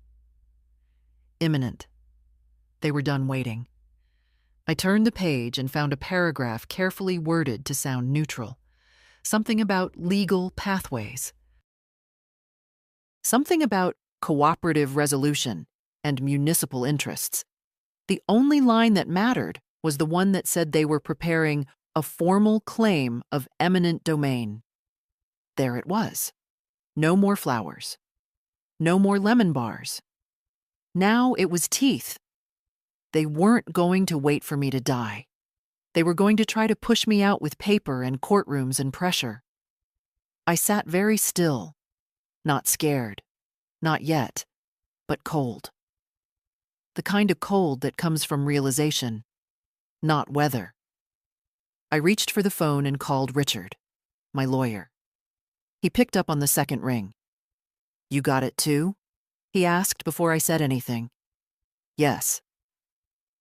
Imminent. They were done waiting. I turned the page and found a paragraph carefully worded to sound neutral. Something about legal pathways. Something about cooperative resolution and municipal interests. The only line that mattered was the one that said they were preparing a formal claim of eminent domain. There it was. No more flowers. No more lemon bars. Now it was teeth. They weren't going to wait for me to die. They were going to try to push me out with paper and courtrooms and pressure. I sat very still, not scared, not yet, but cold. The kind of cold that comes from realization, not weather. I reached for the phone and called Richard, my lawyer. He picked up on the second ring. "You got it too?" he asked before I said anything. "Yes."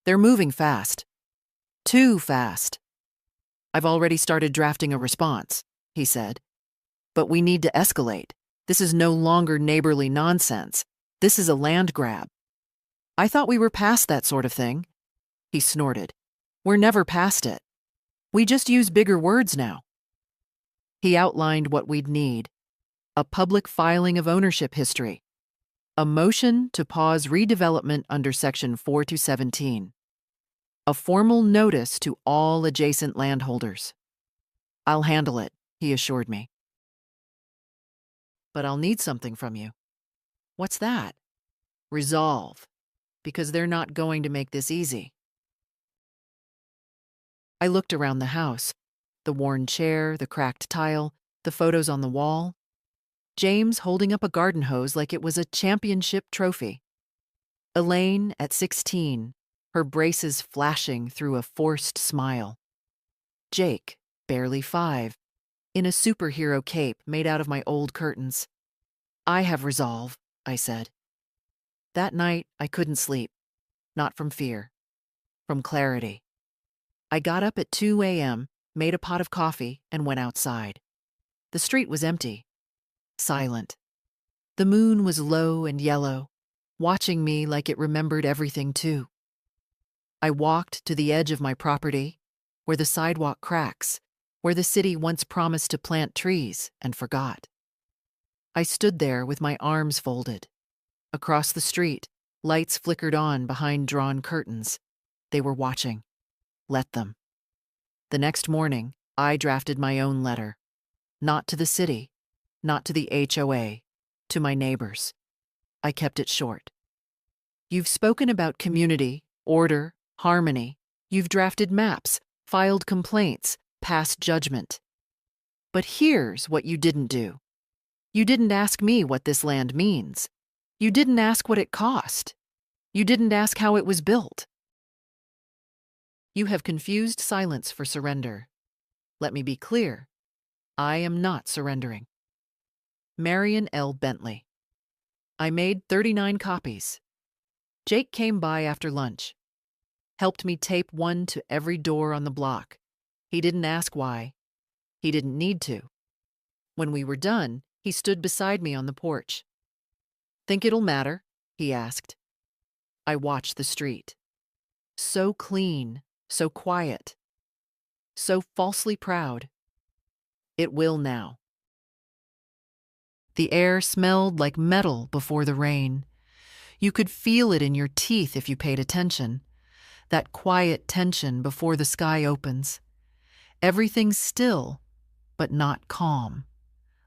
"They're moving fast. Too fast." "I've already started drafting a response," he said. "But we need to escalate. This is no longer neighborly nonsense. This is a land grab." "I thought we were past that sort of thing." He snorted. "We're never past it. We just use bigger words now." He outlined what we'd need. A public filing of ownership history. A motion to pause redevelopment under Section 4-17. A formal notice to all adjacent landholders. "I'll handle it," he assured me. "But I'll need something from you." "What's that?" "Resolve, because they're not going to make this easy." I looked around the house. The worn chair, the cracked tile, the photos on the wall. James holding up a garden hose like it was a championship trophy. Elaine at 16, her braces flashing through a forced smile. Jake, barely 5, in a superhero cape made out of my old curtains. "I have resolve," I said. That night, I couldn't sleep. Not from fear. From clarity. I got up at 2 a.m., made a pot of coffee, and went outside. The street was empty. Silent. The moon was low and yellow, watching me like it remembered everything too. I walked to the edge of my property, where the sidewalk cracks, where the city once promised to plant trees and forgot. I stood there with my arms folded. Across the street, lights flickered on behind drawn curtains. They were watching. Let them. The next morning, I drafted my own letter. Not to the city, not to the HOA, to my neighbors. I kept it short. You've spoken about community, order, harmony. You've drafted maps, filed complaints, passed judgment. But here's what you didn't do. You didn't ask me what this land means. You didn't ask what it cost. You didn't ask how it was built. You have confused silence for surrender. Let me be clear. I am not surrendering. Marion L. Bentley. I made 39 copies. Jake came by after lunch. Helped me tape one to every door on the block. He didn't ask why. He didn't need to. When we were done, he stood beside me on the porch. "Think it'll matter?" he asked. I watched the street. So clean, so quiet, so falsely proud. It will now. The air smelled like metal before the rain. You could feel it in your teeth if you paid attention. That quiet tension before the sky opens. Everything's still, but not calm.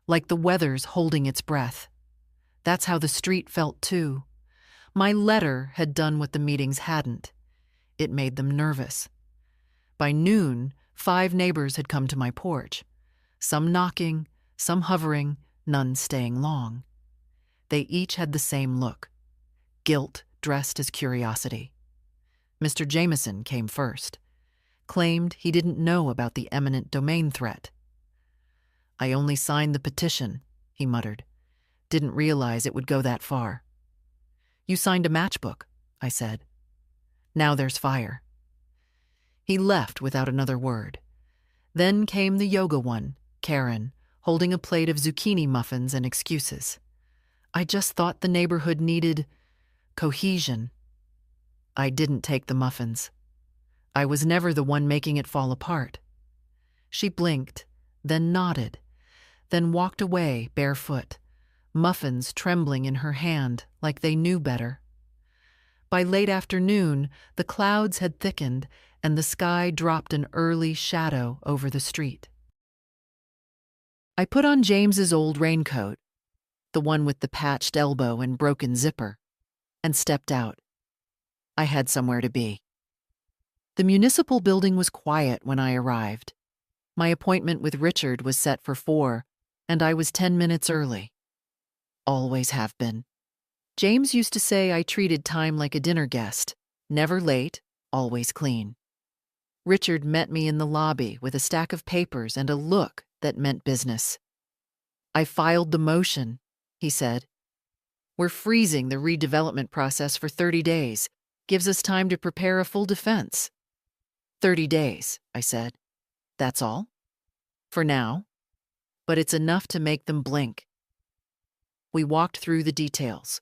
Like the weather's holding its breath. That's how the street felt too. My letter had done what the meetings hadn't. It made them nervous. By noon, 5 neighbors had come to my porch. Some knocking, some hovering, none staying long. They each had the same look. guilt dressed as curiosity. Mr. Jameson came first, claimed he didn't know about the eminent domain threat. "I only signed the petition," he muttered. "Didn't realize it would go that far." "You signed a matchbook," I said. "Now there's fire." He left without another word. Then came the yoga one, Karen, holding a plate of zucchini muffins and excuses. "I just thought the neighborhood needed cohesion." I didn't take the muffins. I was never the one making it fall apart. She blinked, then nodded, then walked away barefoot, muffins trembling in her hand like they knew better. By late afternoon, the clouds had thickened and the sky dropped an early shadow over the street. I put on James's old raincoat, the one with the patched elbow and broken zipper, and stepped out. I had somewhere to be. The municipal building was quiet when I arrived. My appointment with Richard was set for 4, and I was 10 minutes early. Always have been. James used to say I treated time like a dinner guest, never late, always clean. Richard met me in the lobby with a stack of papers and a look that meant business. "I filed the motion," he said. "We're freezing the redevelopment process for 30 days. Gives us time to prepare a full defense." 30 days, I said. "That's all?" "For now. But it's enough to make them blink." We walked through the details.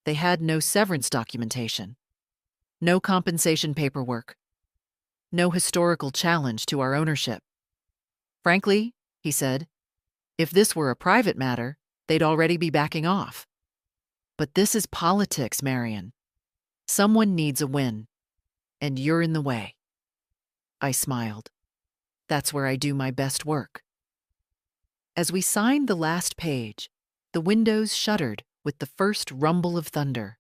They had no severance documentation, no compensation paperwork, no historical challenge to our ownership. "Frankly," he said, "if this were a private matter, they'd already be backing off. But this is politics, Marion. Someone needs a win, and you're in the way." I smiled. That's where I do my best work. As we signed the last page, the windows shuddered with the first rumble of thunder.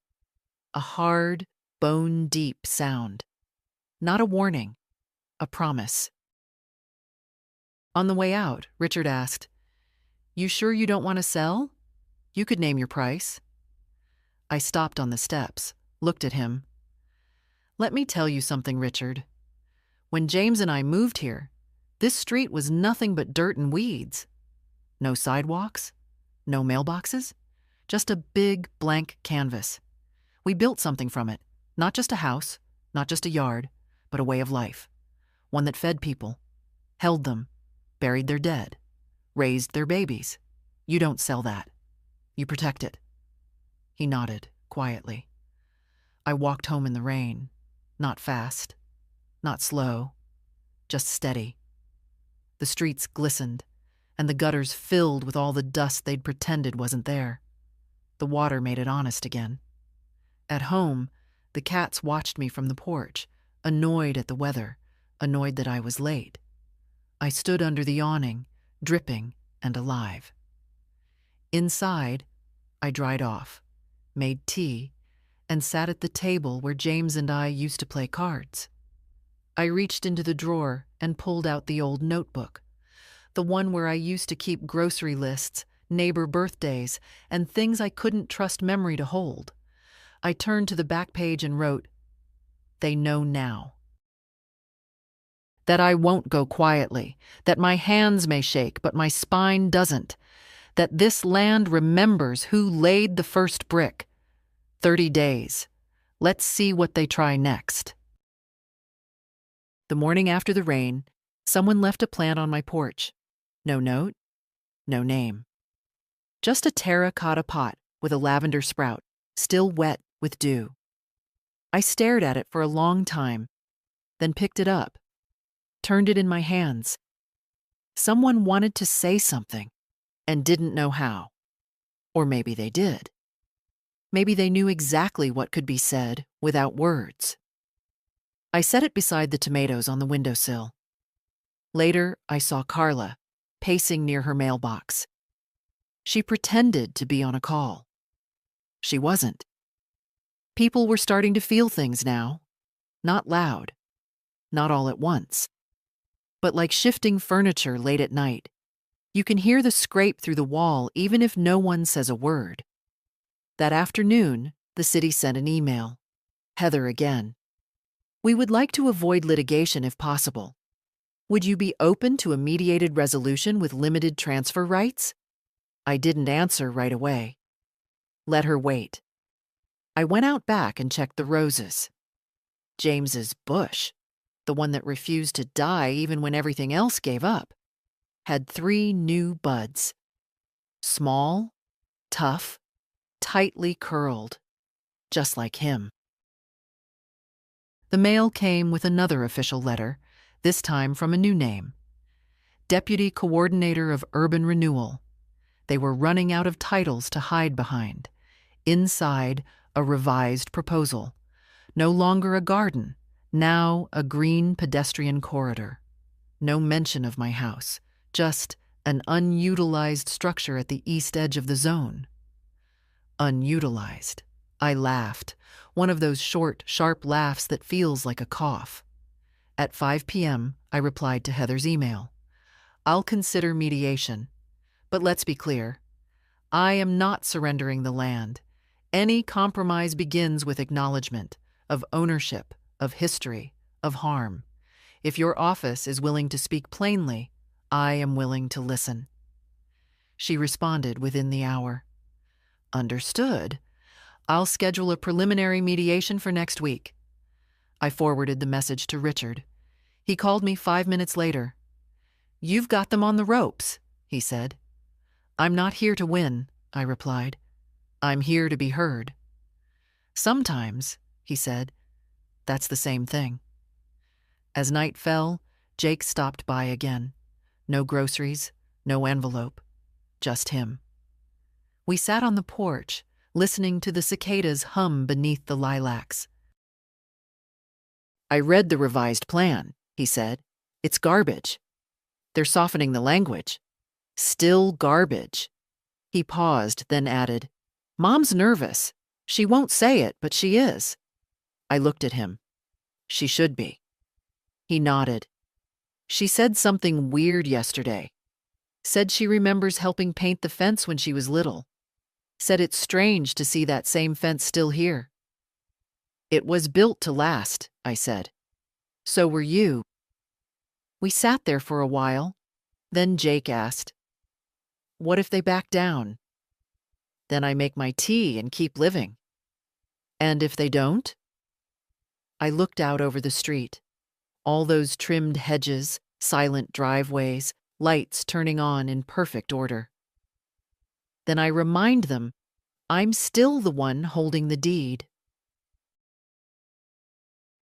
A hard, bone-deep sound. Not a warning, a promise. On the way out, Richard asked, "You sure you don't want to sell? You could name your price." I stopped on the steps, looked at him. "Let me tell you something, Richard. When James and I moved here, this street was nothing but dirt and weeds. No sidewalks, no mailboxes, just a big blank canvas. We built something from it, not just a house, not just a yard, but a way of life. One that fed people, held them, buried their dead, raised their babies. You don't sell that. You protect it." He nodded, quietly. I walked home in the rain, not fast, not slow, just steady. The streets glistened, and the gutters filled with all the dust they'd pretended wasn't there. The water made it honest again. At home, the cats watched me from the porch, annoyed at the weather, annoyed that I was late. I stood under the awning, dripping and alive. Inside, I dried off, made tea, and sat at the table where James and I used to play cards. I reached into the drawer and pulled out the old notebook, the one where I used to keep grocery lists, neighbor birthdays, and things I couldn't trust memory to hold. I turned to the back page and wrote, "They know now. That I won't go quietly, that my hands may shake, but my spine doesn't, that this land remembers who laid the first brick. 30 days. Let's see what they try next." The morning after the rain, someone left a plant on my porch. No note, no name. Just a terracotta pot with a lavender sprout, still wet with dew. I stared at it for a long time, then picked it up, turned it in my hands. Someone wanted to say something and didn't know how. Or maybe they did. Maybe they knew exactly what could be said without words. I set it beside the tomatoes on the windowsill. Later, I saw Carla, pacing near her mailbox. She pretended to be on a call. She wasn't. People were starting to feel things now. Not loud. Not all at once. But like shifting furniture late at night. You can hear the scrape through the wall even if no one says a word. That afternoon, The city sent an email. Heather again. We would like to avoid litigation if possible. Would you be open to a mediated resolution with limited transfer rights? I didn't answer right away. Let her wait. I went out back and checked the roses. James's bush, the one that refused to die even when everything else gave up, had 3 new buds. Small, tough, tightly curled, just like him. The mail came with another official letter, this time from a new name. Deputy Coordinator of Urban Renewal. They were running out of titles to hide behind. Inside, a revised proposal. No longer a garden, now a green pedestrian corridor. No mention of my house, just an unutilized structure at the east edge of the zone. Unutilized. I laughed, one of those short, sharp laughs that feels like a cough. At 5 p.m., I replied to Heather's email. I'll consider mediation. But let's be clear. I am not surrendering the land. Any compromise begins with acknowledgement of ownership, of history, of harm. If your office is willing to speak plainly, I am willing to listen. She responded within the hour. Understood. I'll schedule a preliminary mediation for next week. I forwarded the message to Richard. He called me 5 minutes later. You've got them on the ropes, he said. I'm not here to win, I replied. I'm here to be heard. Sometimes, he said, that's the same thing. As night fell, Jake stopped by again. No groceries, no envelope, just him. We sat on the porch, listening to the cicadas hum beneath the lilacs. I read the revised plan, he said. It's garbage. They're softening the language. Still garbage. He paused, then added, Mom's nervous. She won't say it, but she is. I looked at him. She should be. He nodded. She said something weird yesterday. Said she remembers helping paint the fence when she was little. Said it's strange to see that same fence still here. It was built to last, I said. So were you. We sat there for a while. Then Jake asked, what if they back down? Then I make my tea and keep living. And if they don't? I looked out over the street. All those trimmed hedges, silent driveways, lights turning on in perfect order. Then I remind them, I'm still the one holding the deed.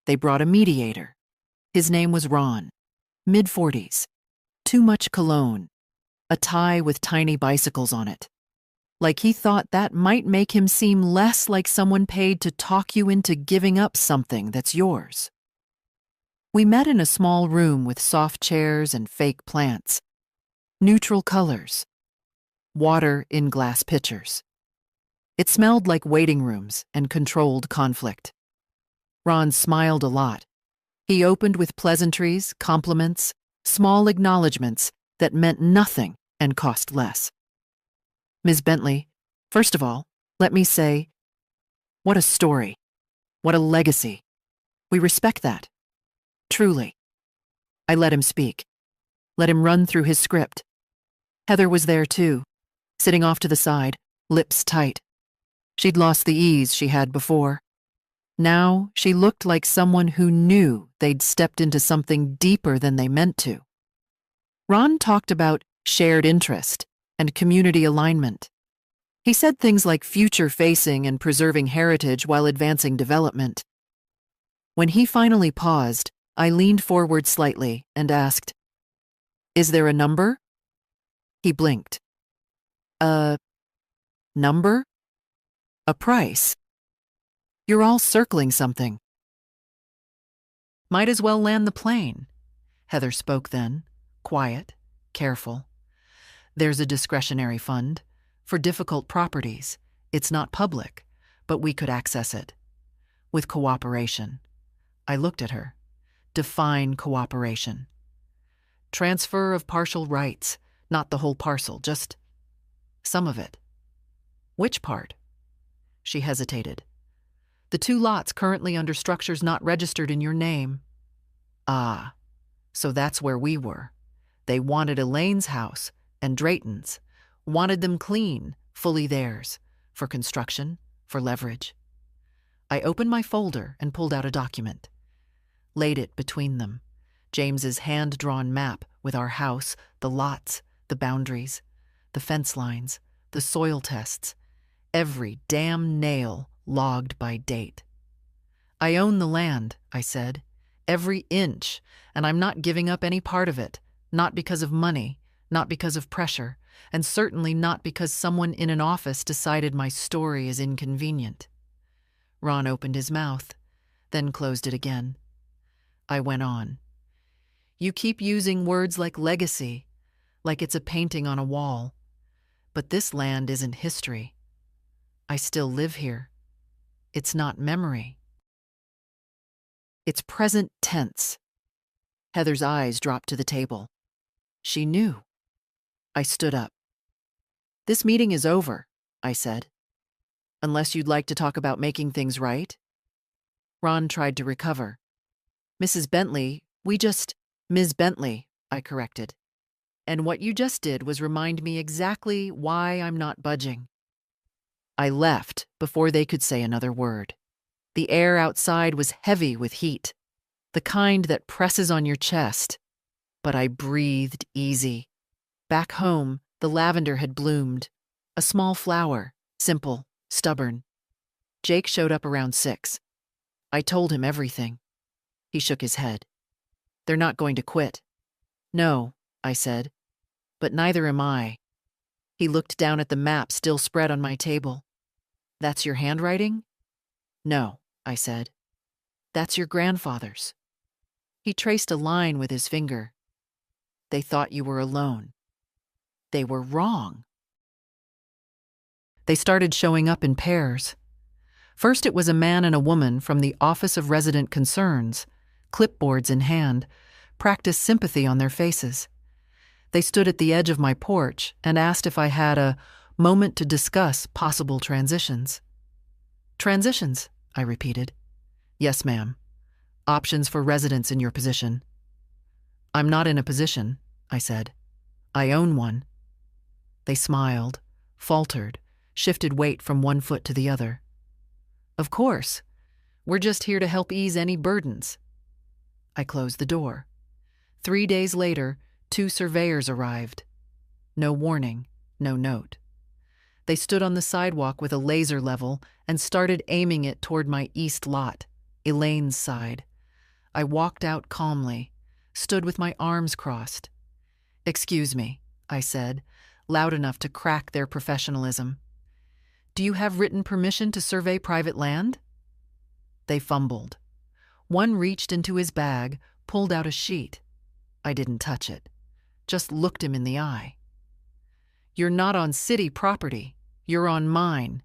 They brought a mediator. His name was Ron, mid-40s, too much cologne, a tie with tiny bicycles on it. Like he thought that might make him seem less like someone paid to talk you into giving up something that's yours. We met in a small room with soft chairs and fake plants, neutral colors, water in glass pitchers. It smelled like waiting rooms and controlled conflict. Ron smiled a lot. He opened with pleasantries, compliments, small acknowledgments that meant nothing and cost less. Ms. Bentley, first of all, let me say, what a story. What a legacy. We respect that. Truly. I let him speak. Let him run through his script. Heather was there too, sitting off to the side, lips tight. She'd lost the ease she had before. Now she looked like someone who knew they'd stepped into something deeper than they meant to. Ron talked about shared interest and community alignment. He said things like future-facing and preserving heritage while advancing development. When he finally paused, I leaned forward slightly and asked, Is there a number? He blinked. A number? A price? You're all circling something. Might as well land the plane. Heather spoke then, quiet, careful. There's a discretionary fund. For difficult properties, it's not public, but we could access it. With cooperation. I looked at her. Define cooperation. Transfer of partial rights, not the whole parcel, just some of it. Which part? She hesitated. The 2 lots currently under structures not registered in your name. Ah, so that's where we were. They wanted Elaine's house and Drayton's, wanted them clean, fully theirs, for construction, for leverage. I opened my folder and pulled out a document. Laid it between them. James's hand-drawn map with our house, the lots, the boundaries, the fence lines, the soil tests, every damn nail logged by date. I own the land, I said, every inch, and I'm not giving up any part of it, not because of money, not because of pressure, and certainly not because someone in an office decided my story is inconvenient. Ron opened his mouth, then closed it again. I went on. You keep using words like legacy, like it's a painting on a wall. But this land isn't history. I still live here. It's not memory. It's present tense. Heather's eyes dropped to the table. She knew. I stood up. This meeting is over, I said. Unless you'd like to talk about making things right? Ron tried to recover. Mrs. Bentley, Ms. Bentley, I corrected. And what you just did was remind me exactly why I'm not budging. I left before they could say another word. The air outside was heavy with heat, the kind that presses on your chest. But I breathed easy. Back home, the lavender had bloomed. A small flower, simple, stubborn. Jake showed up around 6. I told him everything. He shook his head. They're not going to quit. No, I said, but neither am I. He looked down at the map still spread on my table. That's your handwriting? No, I said. That's your grandfather's. He traced a line with his finger. They thought you were alone. They were wrong. They started showing up in pairs. First it was a man and a woman from the Office of Resident Concerns, clipboards in hand, practiced sympathy on their faces. They stood at the edge of my porch and asked if I had a moment to discuss possible transitions. Transitions, I repeated. Yes, ma'am. Options for residents in your position. I'm not in a position, I said. I own one. They smiled, faltered, shifted weight from one foot to the other. Of course. We're just here to help ease any burdens. I closed the door. 3 days later, 2 surveyors arrived. No warning, no note. They stood on the sidewalk with a laser level and started aiming it toward my east lot, Elaine's side. I walked out calmly, stood with my arms crossed. Excuse me, I said, loud enough to crack their professionalism. Do you have written permission to survey private land? They fumbled. One reached into his bag, pulled out a sheet. I didn't touch it, just looked him in the eye. You're not on city property. You're on mine.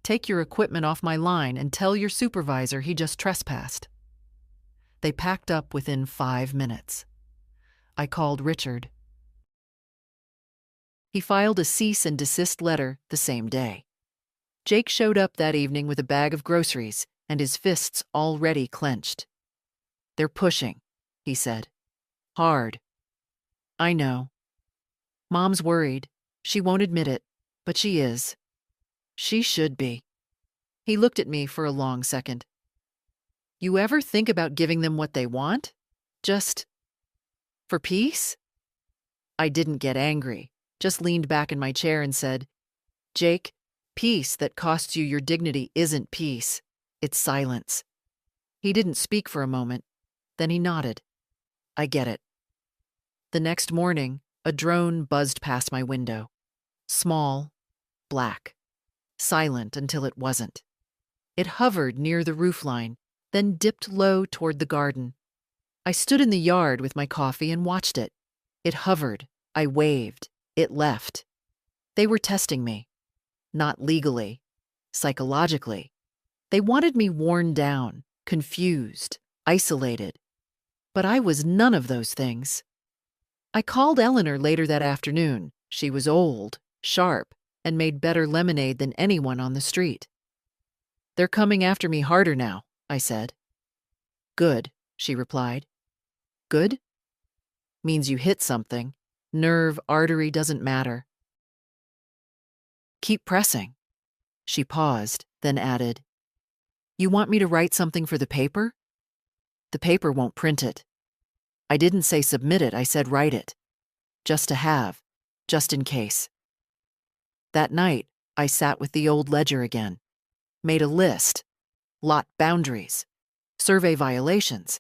Take your equipment off my line and tell your supervisor he just trespassed. They packed up within 5 minutes. I called Richard. He filed a cease and desist letter the same day. Jake showed up that evening with a bag of groceries and his fists already clenched. They're pushing, he said. Hard. I know. Mom's worried. She won't admit it, but she is. She should be. He looked at me for a long second. You ever think about giving them what they want? Just for peace? I didn't get angry, just leaned back in my chair and said, Jake, peace that costs you your dignity isn't peace. It's silence. He didn't speak for a moment. Then he nodded. I get it. The next morning, a drone buzzed past my window. Small, black, silent until it wasn't. It hovered near the roofline, then dipped low toward the garden. I stood in the yard with my coffee and watched it. It hovered. I waved. It left. They were testing me. Not legally. Psychologically. They wanted me worn down, confused, isolated. But I was none of those things. I called Eleanor later that afternoon. She was old, sharp, and made better lemonade than anyone on the street. They're coming after me harder now, I said. Good, she replied. Good? Means you hit something. Nerve, artery doesn't matter. Keep pressing. She paused, then added, You want me to write something for the paper? The paper won't print it. I didn't say submit it, I said write it. Just to have, just in case. That night, I sat with the old ledger again, made a list, lot boundaries, survey violations,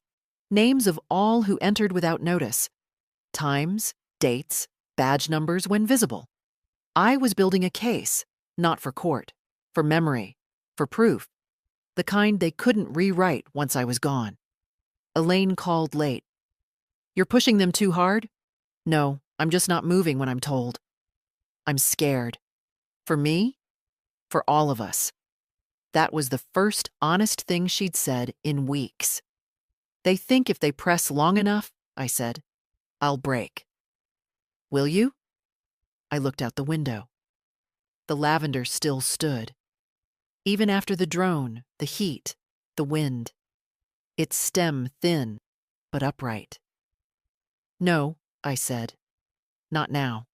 names of all who entered without notice, times, dates, badge numbers when visible. I was building a case, not for court, for memory, for proof, the kind they couldn't rewrite once I was gone. Elaine called late. You're pushing them too hard? No, I'm just not moving when I'm told. I'm scared. For me? For all of us. That was the first honest thing she'd said in weeks. They think if they press long enough, I said, I'll break. Will you? I looked out the window. The lavender still stood. Even after the drone, the heat, the wind. Its stem thin, but upright. No, I said. Not now.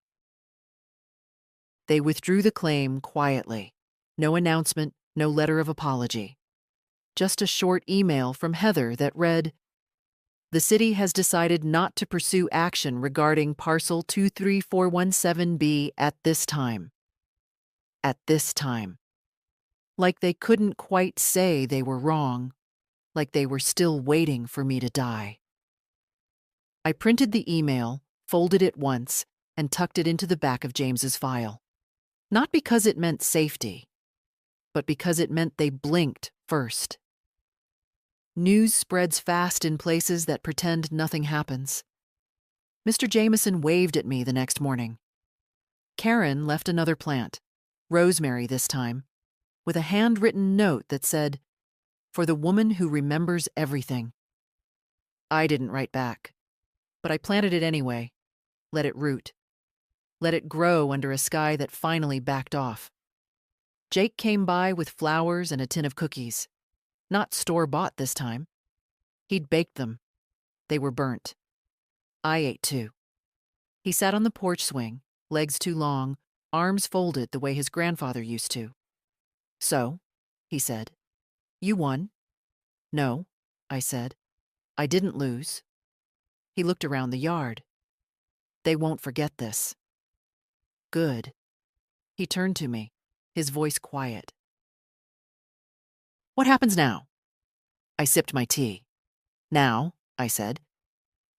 They withdrew the claim quietly. No announcement, no letter of apology. Just a short email from Heather that read, The city has decided not to pursue action regarding parcel 23417B at this time. At this time. Like they couldn't quite say they were wrong, like they were still waiting for me to die. I printed the email, folded it once, and tucked it into the back of James's file. Not because it meant safety, but because it meant they blinked first. News spreads fast in places that pretend nothing happens. Mr. Jameson waved at me the next morning. Karen left another plant, rosemary this time, with a handwritten note that said, For the woman who remembers everything. I didn't write back, but I planted it anyway, let it root. Let it grow under a sky that finally backed off. Jake came by with flowers and a tin of cookies. Not store-bought this time. He'd baked them. They were burnt. I ate too. He sat on the porch swing, legs too long, arms folded the way his grandfather used to. So, he said, You won. No, I said. I didn't lose. He looked around the yard. They won't forget this. Good. He turned to me, his voice quiet. What happens now? I sipped my tea. Now, I said.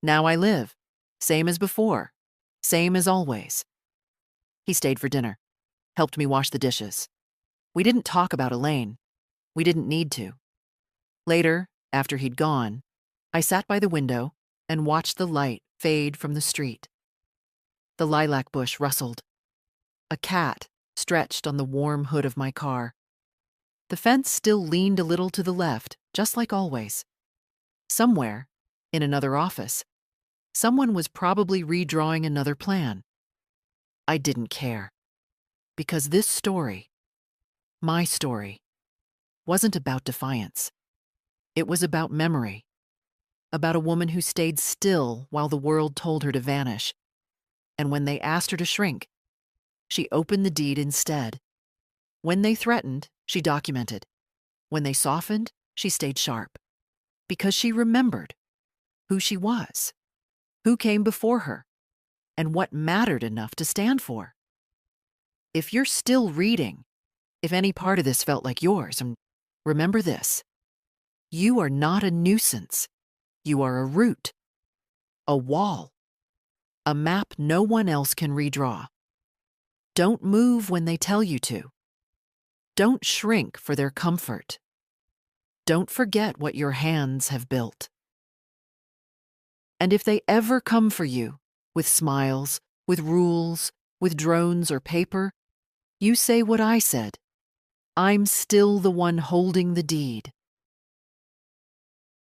Now I live. Same as before. Same as always. He stayed for dinner. Helped me wash the dishes. We didn't talk about Elaine. We didn't need to. Later, after he'd gone, I sat by the window and watched the light fade from the street. The lilac bush rustled. A cat stretched on the warm hood of my car. The fence still leaned a little to the left, just like always. Somewhere, in another office, someone was probably redrawing another plan. I didn't care. Because this story, my story, wasn't about defiance. It was about memory. About a woman who stayed still while the world told her to vanish. And when they asked her to shrink, she opened the deed instead. When they threatened, she documented. When they softened, she stayed sharp. Because she remembered who she was, who came before her, and what mattered enough to stand for. If you're still reading, if any part of this felt like yours, and remember this, you are not a nuisance. You are a root, a wall, a map no one else can redraw. Don't move when they tell you to. Don't shrink for their comfort. Don't forget what your hands have built. And if they ever come for you, with smiles, with rules, with drones or paper, you say what I said. I'm still the one holding the deed.